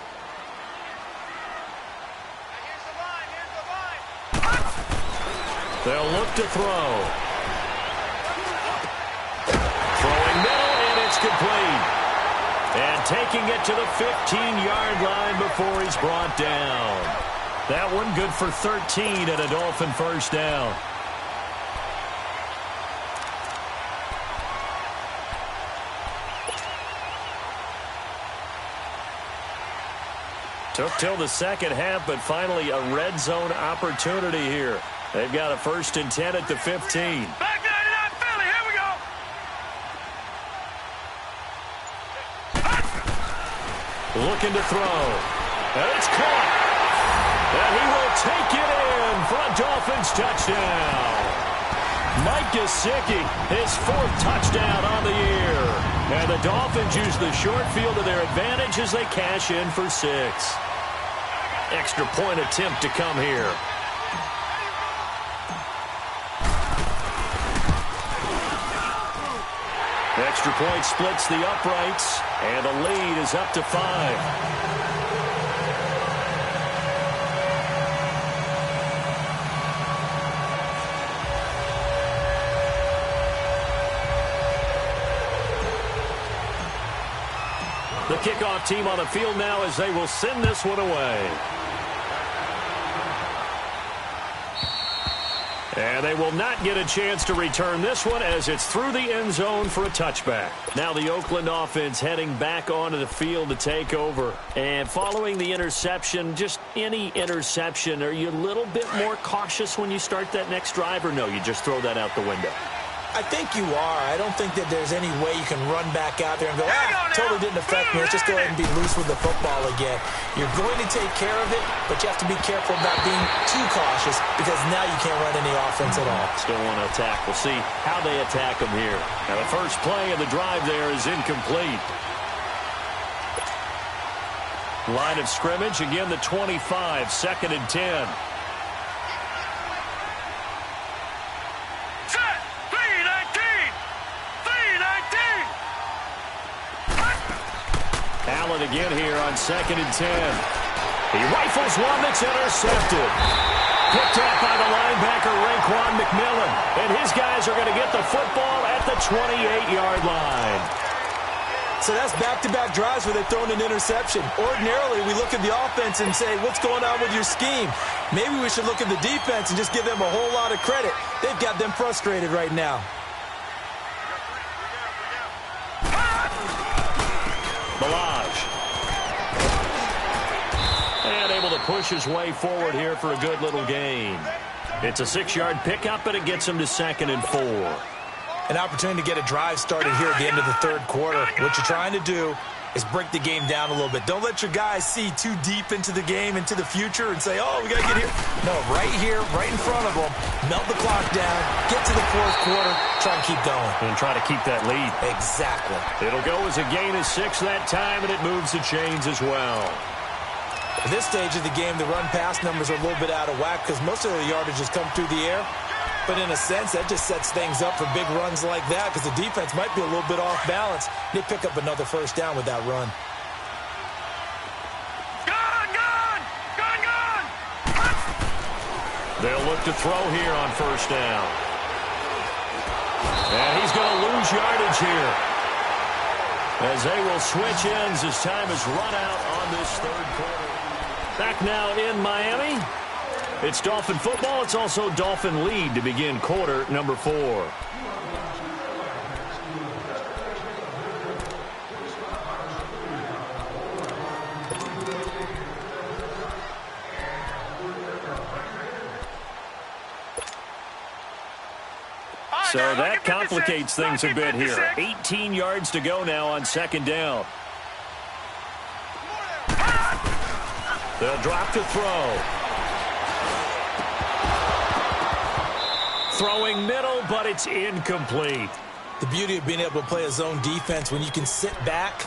They'll look to throw. Throwing middle, and it's complete. And taking it to the 15-yard line before he's brought down. That one good for 13 and a Dolphin 1st down. Took till the 2nd half, but finally a red zone opportunity here. They've got a 1st and 10 at the 15.
Back 99 Philly, here we go!
Looking to throw. And it's caught. And he will take it in for a Dolphins touchdown. Mike Gesicki, his 4th touchdown on the year. And the Dolphins use the short field to their advantage as they cash in for 6. Extra point attempt to come here. Extra point splits the uprights, and the lead is up to 5. The kickoff team on the field now as they will send this one away. And they will not get a chance to return this one as it's through the end zone for a touchback. Now the Oakland offense heading back onto the field to take over. And following the interception, just any interception, are you a little bit more cautious when you start that next drive, or no, you just throw that out the window?
I think you are. I don't think that there's any way you can run back out there and go, totally didn't affect me. Let's just go ahead and be loose with the football again. You're going to take care of it, but you have to be careful about being too cautious because now you can't run any offense at all.
Still want to attack. We'll see how they attack them here. Now the first play of the drive there is incomplete. Line of scrimmage, again the 25, 2nd and 10. Allen again here on 2nd and 10. He rifles one that's intercepted. Picked up by the linebacker, Raekwon McMillan. And his guys are going to get the football at the 28-yard line.
So that's back-to-back drives where they've thrown an interception. Ordinarily, we look at the offense and say, what's going on with your scheme? Maybe we should look at the defense and just give them a whole lot of credit. They've got them frustrated right now.
And able to push his way forward here for a good little gain. It's a 6-yard pickup, and it gets him to 2nd and 4.
An opportunity to get a drive started here at the end of the 3rd quarter. What you're trying to do is break the game down a little bit. Don't let your guys see too deep into the game, into the future, and say, oh, we got to get here. No, right here, right in front of them, melt the clock down, get to the 4th quarter, try and keep going.
And try to keep that lead.
Exactly.
It'll go as a gain of 6 that time, and it moves the chains as well.
At this stage of the game, the run-pass numbers are a little bit out of whack because most of the yardage has come through the air. But in a sense, that just sets things up for big runs like that because the defense might be a little bit off balance. They pick up another 1st down with that run.
They'll look to throw here on 1st down. And he's going to lose yardage here, as they will switch ends as time is run out on this 3rd quarter. Back now in Miami. It's Dolphin football. It's also Dolphin lead to begin quarter number 4. So that complicates things a bit here. 18 yards to go now on 2nd down. They'll drop to throw. Throwing middle, but it's incomplete.
The beauty of being able to play a zone defense when you can sit back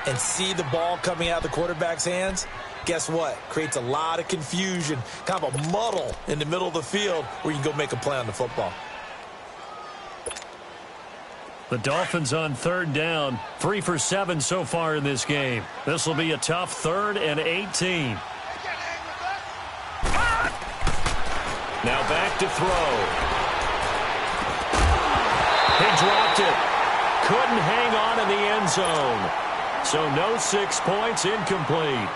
and see the ball coming out of the quarterback's hands, guess what? Creates a lot of confusion, kind of a muddle in the middle of the field where you can go make a play on the football.
The Dolphins on 3rd down, 3 for 7 so far in this game. This will be a tough 3rd and 18. Now back to throw. He dropped it. Couldn't hang on in the end zone. So no 6 points, incomplete.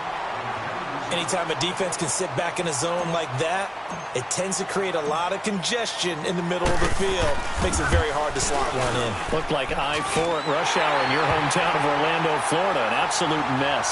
Anytime a defense can sit back in a zone like that, it tends to create a lot of congestion in the middle of the field. Makes it very hard to slot one in.
Looked like I-4 at rush hour in your hometown of Orlando, Florida. An absolute mess.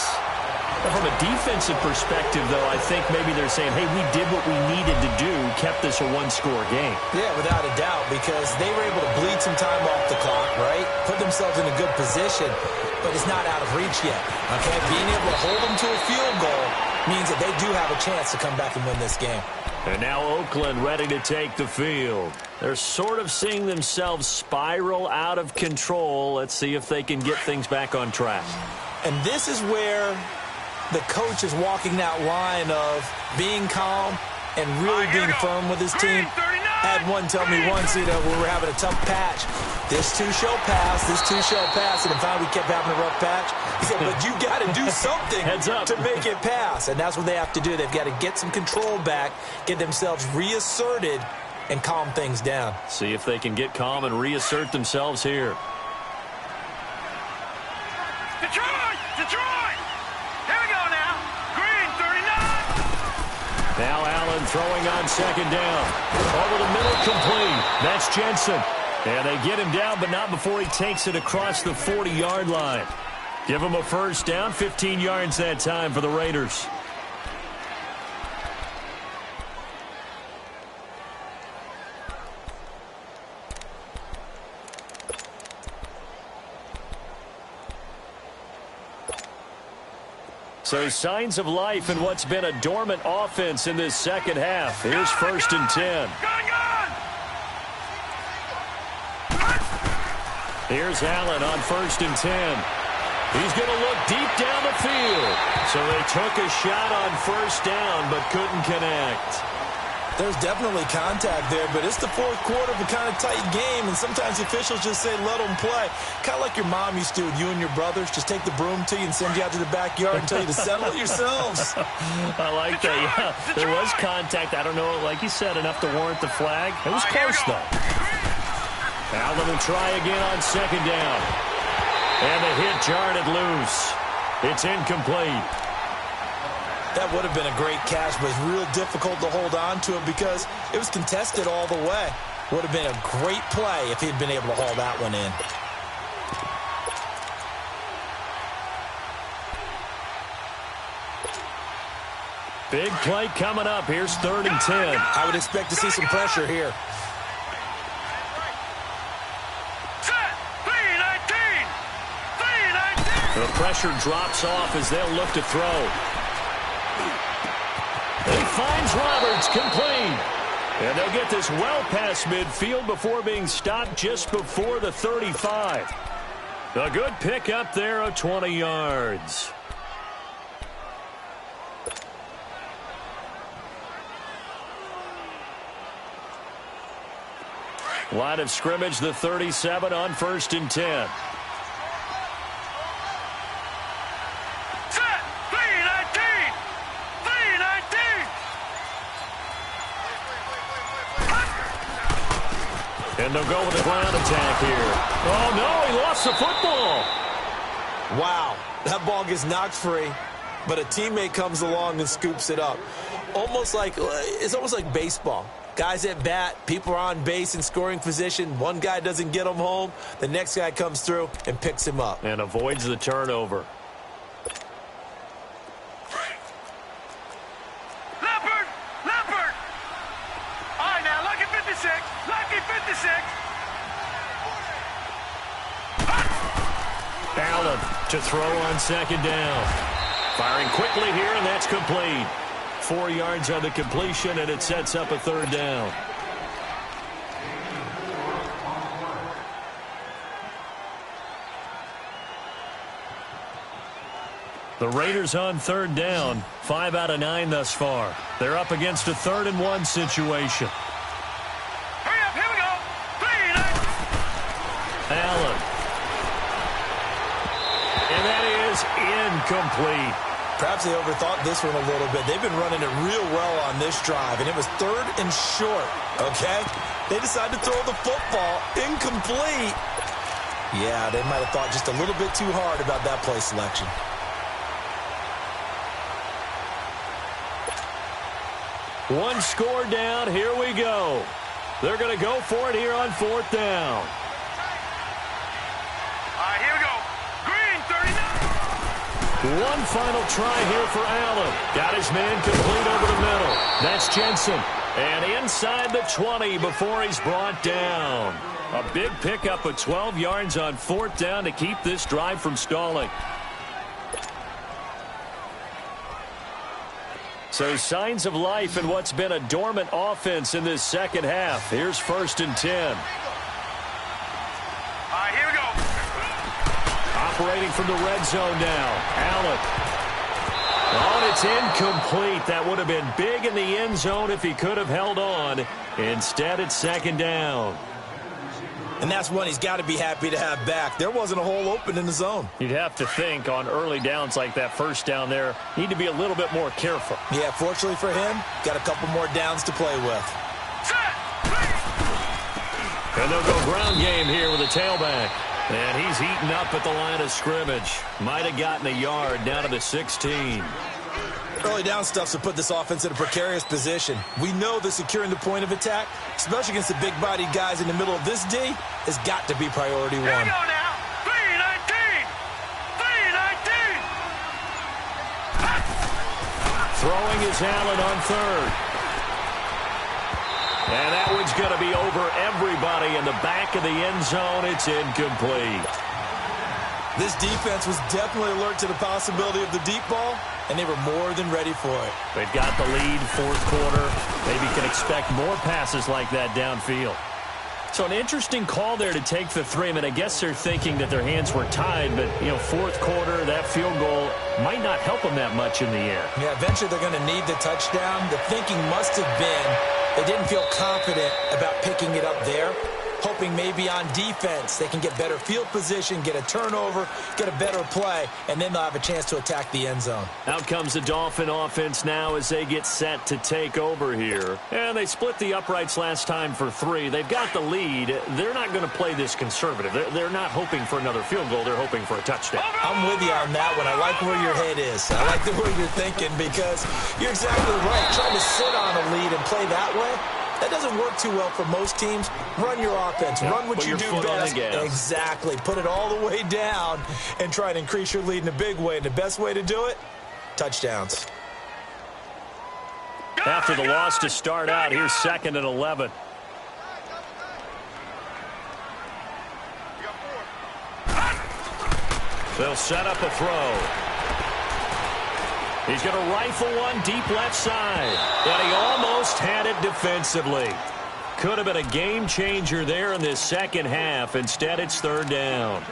But from a defensive perspective, though, I think maybe they're saying, hey, we did what we needed to do, kept this a 1-score game.
Yeah, without a doubt, because they were able to bleed some time off the clock, right? Put themselves in a good position, but it's not out of reach yet, okay? Being able to hold them to a field goal means that they do have a chance to come back and win this game.
And now Oakland ready to take the field. They're sort of seeing themselves spiral out of control. Let's see if they can get things back on track.
And this is where the coach is walking that line of being calm and really being firm with his team. I had one tell me once, we were having a tough patch. This too shall pass, this too shall pass. And finally we kept having a rough patch. He said, but you got to do something to make it pass. And that's what they have to do. They've got to get some control back, get themselves reasserted, and calm things down.
See if they can get calm and reassert themselves here.
Detroit! Detroit! Here we go now. Green, 39.
Now Allen throwing on second down. Over the middle, complete. That's Jensen. And they get him down, but not before he takes it across the 40-yard line. Give him a first down, 15 yards that time for the Raiders. So signs of life in what's been a dormant offense in this second half. Here's first and 10. Here's Allen on first and 10. He's going to look deep down the field. So they took a shot on first down but couldn't connect.
There's definitely contact there, but it's the fourth quarter of a kind of tight game, and sometimes the officials just say let them play. Kind of like your mom used to do with you and your brothers. Just take the broom to you and send you out to the backyard and tell you to settle it yourselves.
I like that, yeah. There was contact. I don't know, like you said, enough to warrant the flag. It was close, though. Allen will try again on second down. And the hit jarred it loose. It's incomplete.
That would have been a great catch, but it's real difficult to hold on to it because it was contested all the way. Would have been a great play if he'd been able to haul that one in.
Big play coming up. Here's third and 10.
I would expect to see some pressure here.
The pressure drops off as they'll look to throw. He finds Roberts, complete. And they'll get this well past midfield before being stopped just before the 35. A good pick up there of 20 yards. Line of scrimmage, the 37 on first and 10. And they'll go with a ground attack here. Oh, no, he lost the football.
Wow, that ball gets knocked free, but a teammate comes along and scoops it up. It's almost like baseball. Guys at bat, people are on base in scoring position. One guy doesn't get him home. The next guy comes through and picks him up.
And avoids the turnover. Allen to throw on second down. Firing quickly here, and that's complete. 4 yards on the completion, and it sets up a third down. The Raiders on third down. 5 out of 9 thus far. They're up against a 3rd and 1 situation.
Hurry up, here we go. 3,
Allen. And that is incomplete.
Perhaps they overthought this one a little bit. They've been running it real well on this drive, and it was 3rd and short, okay? They decided to throw the football incomplete. Yeah, they might have thought just a little bit too hard about that play selection.
One score down. Here we go. They're going to go for it here on 4th down.
Here we go. Green, 39.
One final try here for Allen. Got his man complete over the middle. That's Jensen. And inside the 20 before he's brought down. A big pickup of 12 yards on 4th down to keep this drive from stalling. So signs of life in what's been a dormant offense in this second half. Here's 1st and 10.
All right, here we go.
Operating from the red zone now. Allen. Oh, and it's incomplete. That would have been big in the end zone if he could have held on. Instead, it's 2nd down.
And that's one he's got to be happy to have back. There wasn't a hole open in the zone.
You'd have to think on early downs like that 1st down there, need to be a little bit more careful.
Yeah, fortunately for him, got a couple more downs to play with.
And they'll go ground game here with a tailback. And he's eaten up at the line of scrimmage. Might have gotten a yard down to the 16.
Early down stuff to put this offense in a precarious position. We know that securing the point of attack, especially against the big-bodied guys in the middle of this D, has got to be priority
Here we
one.
go now. 3-19. 3-19.
Throwing is Allen on 3rd. And that one's going to be over everybody in the back of the end zone. It's incomplete.
This defense was definitely alert to the possibility of the deep ball, and they were more than ready for it.
They've got the lead, 4th quarter. Maybe can expect more passes like that downfield. So an interesting call there to take the 3. I mean, I guess they're thinking that their hands were tied, but, 4th quarter, that field goal might not help them that much in the air.
Yeah, eventually they're going to need the touchdown. The thinking must have been they didn't feel confident about picking it up there, hoping maybe on defense they can get better field position, get a turnover, get a better play, and then they'll have a chance to attack the end zone.
Out comes the Dolphin offense now as they get set to take over here. And they split the uprights last time for 3. They've got the lead. They're not going to play this conservative. They're not hoping for another field goal. They're hoping for a touchdown.
I'm with you on that one. I like where your head is. I like the way you're thinking because you're exactly right. Trying to sit on a lead and play that way, that doesn't work too well for most teams. Run your offense.
Yeah,
run what you do best. Exactly. Put it all the way down and try to increase your lead in a big way. And the best way to do it, touchdowns.
After the loss to start out, here's 2nd and 11. They'll set up a throw. He's going to rifle one deep left side. And he almost had it defensively. Could have been a game changer there in this second half. Instead, it's 3rd down.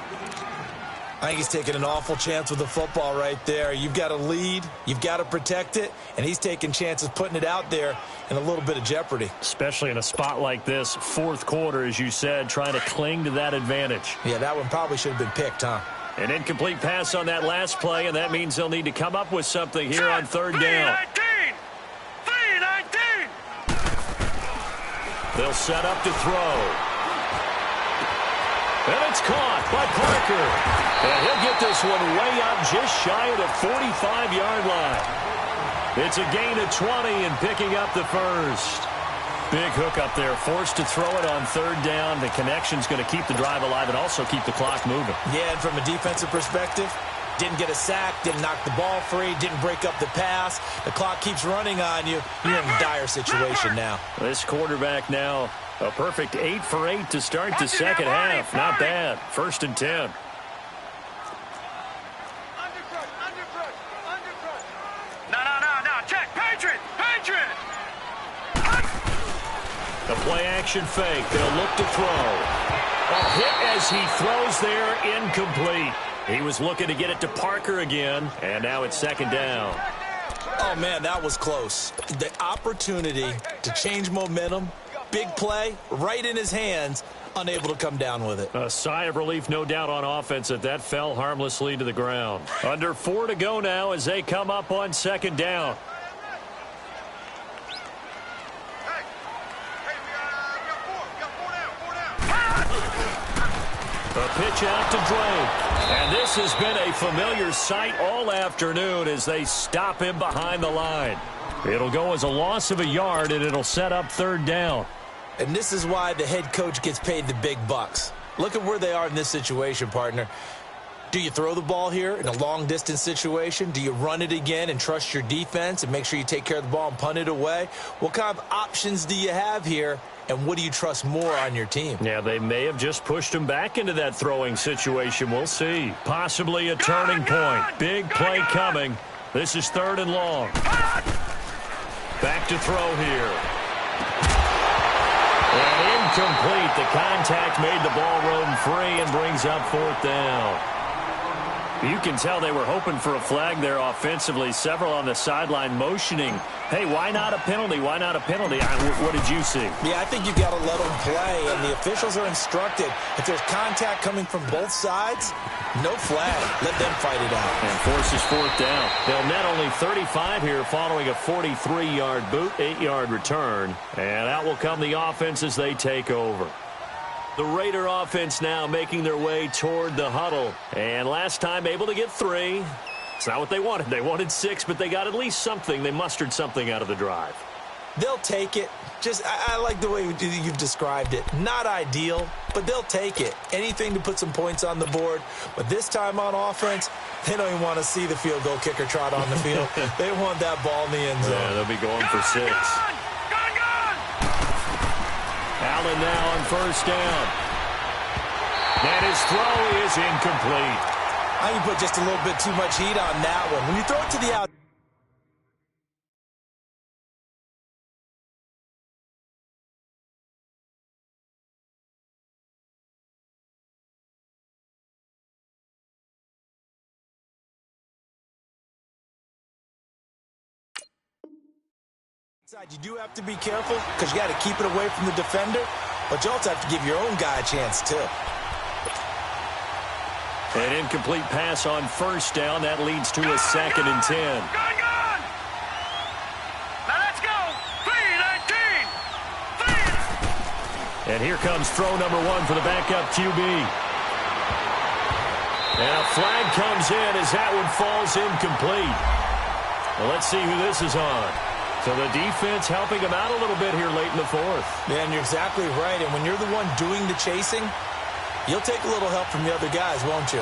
I think he's taking an awful chance with the football right there. You've got to lead. You've got to protect it. And he's taking chances putting it out there in a little bit of jeopardy.
Especially in a spot like this, 4th quarter, as you said, trying to cling to that advantage.
Yeah, that one probably should have been picked, huh?
An incomplete pass on that last play, and that means they'll need to come up with something here on 3rd down.
3-19.
They'll set up to throw. And it's caught by Parker. And he'll get this one way up just shy of the 45-yard line. It's a gain of 20 and picking up the first. Big hook up there, forced to throw it on 3rd down. The connection's going to keep the drive alive and also keep the clock moving.
Yeah, and from a defensive perspective, didn't get a sack, didn't knock the ball free, didn't break up the pass. The clock keeps running on you. You're in a dire situation now.
This quarterback now, a perfect 8 for 8 to start the second half. Not bad. 1st and 10.
No. Check. Patriot.
The play-action fake. They'll look to throw. A hit as he throws there, incomplete. He was looking to get it to Parker again, and now it's 2nd down.
Oh, man, that was close. The opportunity to change momentum, big play, right in his hands, unable to come down with it.
A sigh of relief, no doubt, on offense that fell harmlessly to the ground. Under 4 to go now as they come up on 2nd down. A pitch out to Drake. And this has been a familiar sight all afternoon as they stop him behind the line. It'll go as a loss of a yard, and it'll set up 3rd down.
And this is why the head coach gets paid the big bucks. Look at where they are in this situation, partner. Do you throw the ball here in a long-distance situation? Do you run it again and trust your defense and make sure you take care of the ball and punt it away? What kind of options do you have here, and what do you trust more on your team?
Yeah, they may have just pushed him back into that throwing situation. We'll see. Possibly a turning point. Big play coming. This is 3rd and long. Back to throw here. And incomplete. The contact made the ball roam free and brings up 4th down. You can tell they were hoping for a flag there offensively. Several on the sideline motioning, hey, why not a penalty? Why not a penalty? What did you see?
Yeah, I think you've got to let them play, and the officials are instructed. If there's contact coming from both sides, no flag. Let them fight it out.
And forces 4th down. They'll net only 35 here following a 43-yard boot, 8-yard return. And out will come the offense as they take over. The Raider offense now making their way toward the huddle. And last time able to get 3. It's not what they wanted. They wanted 6, but they got at least something. They mustered something out of the drive.
They'll take it. I like the way you've described it. Not ideal, but they'll take it. Anything to put some points on the board. But this time on offense, they don't even want to see the field goal kicker trot on the field. They want that ball in the end zone.
Yeah, they'll be going for 6. Allen now on 1st down. And his throw is incomplete.
I think you put just a little bit too much heat on that one. When you throw it to the out. You do have to be careful because you got to keep it away from the defender, but you also have to give your own guy a chance too.
An incomplete pass on 1st down. That leads to a 2nd and 10.
Gone. Now let's go. 3-19.
And here comes throw number 1 for the backup QB. And a flag comes in as that one falls incomplete. Well, let's see who this is on. So the defense helping him out a little bit here late in the 4th.
Man, you're exactly right. And when you're the one doing the chasing, you'll take a little help from the other guys, won't you?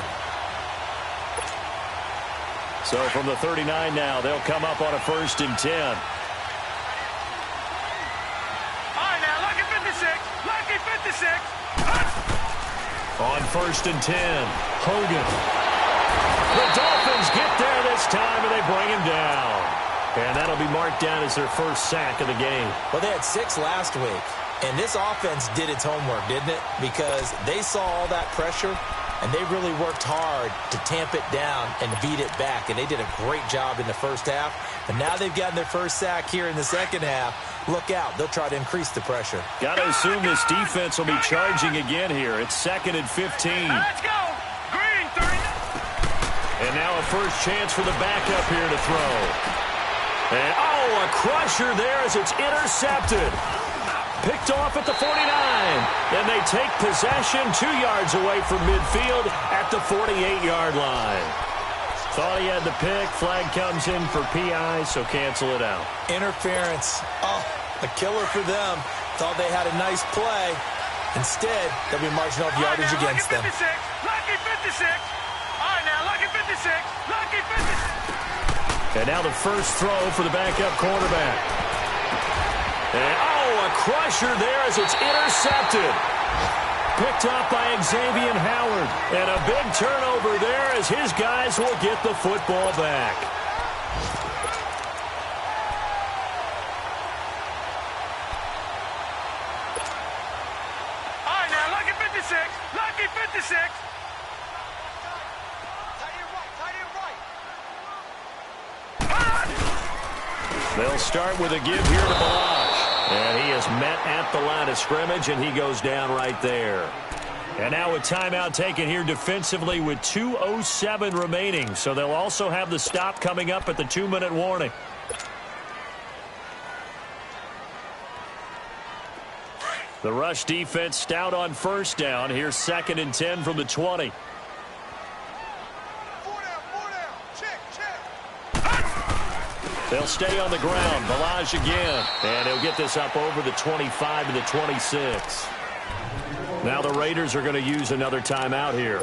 So from the 39 now, they'll come up on a 1st and 10.
All right, now, lucky 56. Lucky 56.
On 1st and 10, Hogan. The Dolphins get there this time, and they bring him down. And that'll be marked down as their first sack of the game.
Well, they had 6 last week. And this offense did its homework, didn't it? Because they saw all that pressure, and they really worked hard to tamp it down and beat it back. And they did a great job in the first half. And now they've gotten their first sack here in the second half. Look out. They'll try to increase the pressure.
Got to assume this defense will be charging again here. It's 2nd and 15.
Let's go. Green, 30.
And now a first chance for the backup here to throw. And, a crusher there as it's intercepted. Picked off at the 49. And they take possession 2 yards away from midfield at the 48-yard line. Thought he had the pick. Flag comes in for PI, so cancel it out.
Interference. Oh, a killer for them. Thought they had a nice play. Instead, they'll be marching off yardage against them.
Lucky 56. All right, now, lucky 56. Lucky 56.
And now the first throw for the backup quarterback. And, a crusher there as it's intercepted. Picked off by Xavier Howard. And a big turnover there as his guys will get the football back.
All right, now, lucky 56. Lucky 56.
They'll start with a give here to Balazs. And he is met at the line of scrimmage, and he goes down right there. And now a timeout taken here defensively with 2:07 remaining. So they'll also have the stop coming up at the 2-minute warning. The rush defense stout on 1st down. Here's 2nd and 10 from the 20. They'll stay on the ground. Balazs again. And he'll get this up over the 25 to the 26. Now the Raiders are going to use another timeout here.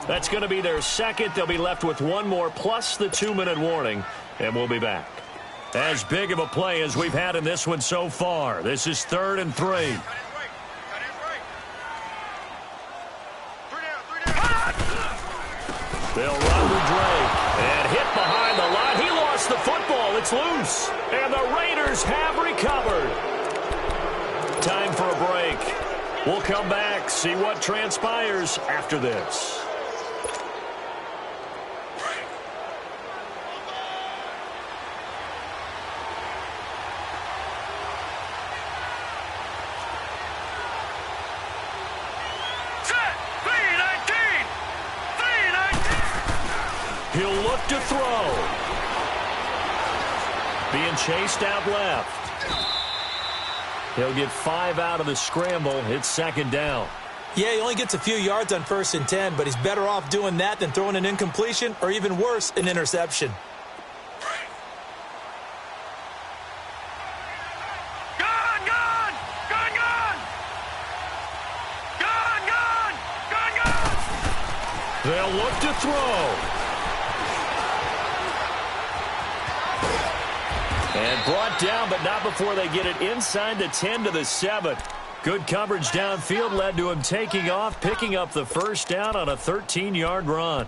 That's going to be their second. They'll be left with one more plus the 2-minute warning. And we'll be back. As big of a play as we've had in this one so far. This is 3rd and 3. They'll run with Drake. And hit behind the line. He lost the football It's loose, and the Raiders have recovered. Time for a break. We'll come back, see what transpires after this. He'll look to throw. Being chased out left. He'll get 5 out of the scramble. It's second down.
Yeah, he only gets a few yards on 1st and 10, but he's better off doing that than throwing an incompletion or even worse, an interception.
Gone, gone! Gone, gone! Gone, gone! Gone, gone!
They'll look to throw. And brought down, but not before they get it inside the 10 to the 7. Good coverage downfield led to him taking off, picking up the first down on a 13-yard run.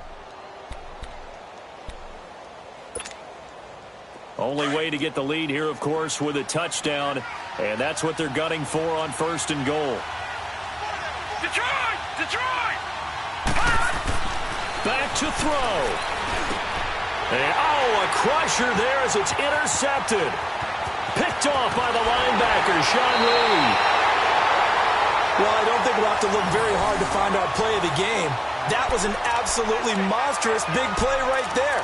Only way to get the lead here, of course, with a touchdown. And that's what they're gunning for on 1st and goal.
Detroit! Detroit!
Back to throw. And, a crusher there as it's intercepted. Picked off by the linebacker, Sean Lee.
Well, I don't think we'll have to look very hard to find our play of the game. That was an absolutely monstrous big play right there.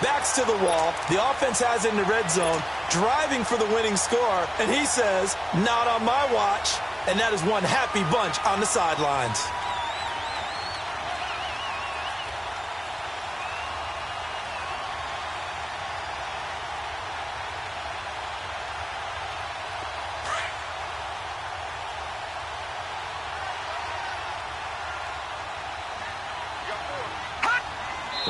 Backs to the wall. The offense has it in the red zone, driving for the winning score. And he says, not on my watch. And that is one happy bunch on the sidelines.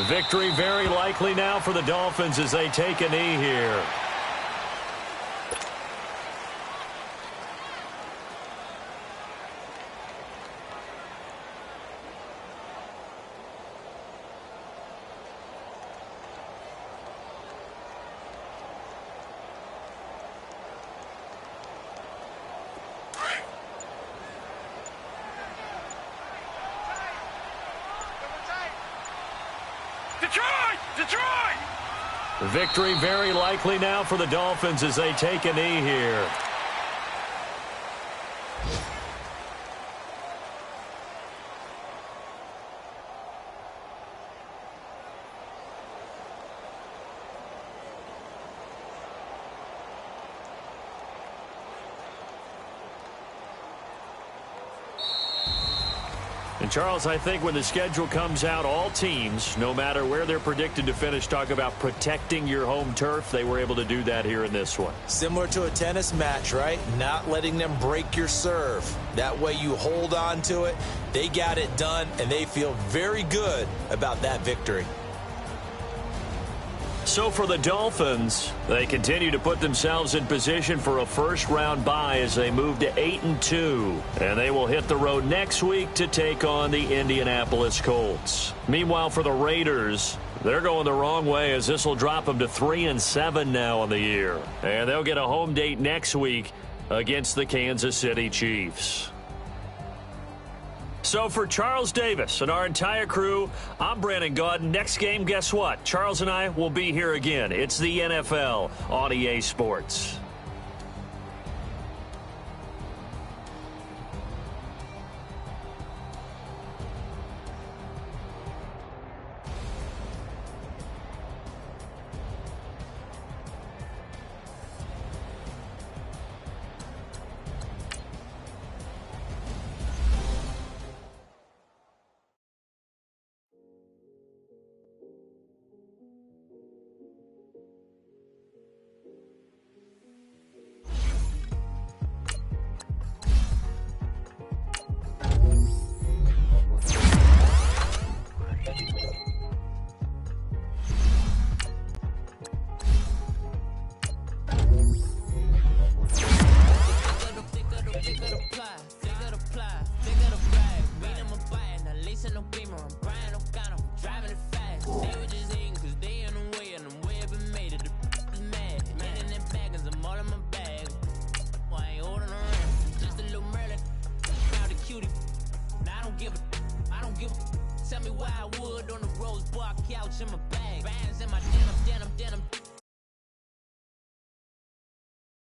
Victory very likely now for the Dolphins as they take a knee here.
Detroit! Detroit!
Victory very likely now for the Dolphins as they take a knee here. And, Charles, I think when the schedule comes out, all teams, no matter where they're predicted to finish, talk about protecting your home turf. They were able to do that here in this one.
Similar to a tennis match, right? Not letting them break your serve. That way you hold on to it. They got it done, and they feel very good about that victory.
So for the Dolphins, they continue to put themselves in position for a first-round bye as they move to 8-2. And they will hit the road next week to take on the Indianapolis Colts. Meanwhile, for the Raiders, they're going the wrong way as this will drop them to 3-7 now on the year. And they'll get a home date next week against the Kansas City Chiefs. So for Charles Davis and our entire crew, I'm Brandon Gaudin. Next game, guess what? Charles and I will be here again. It's the NFL on EA Sports.
give a, I don't give a. Tell me why I would on the rose bar couch in my bag. Bands in my denim.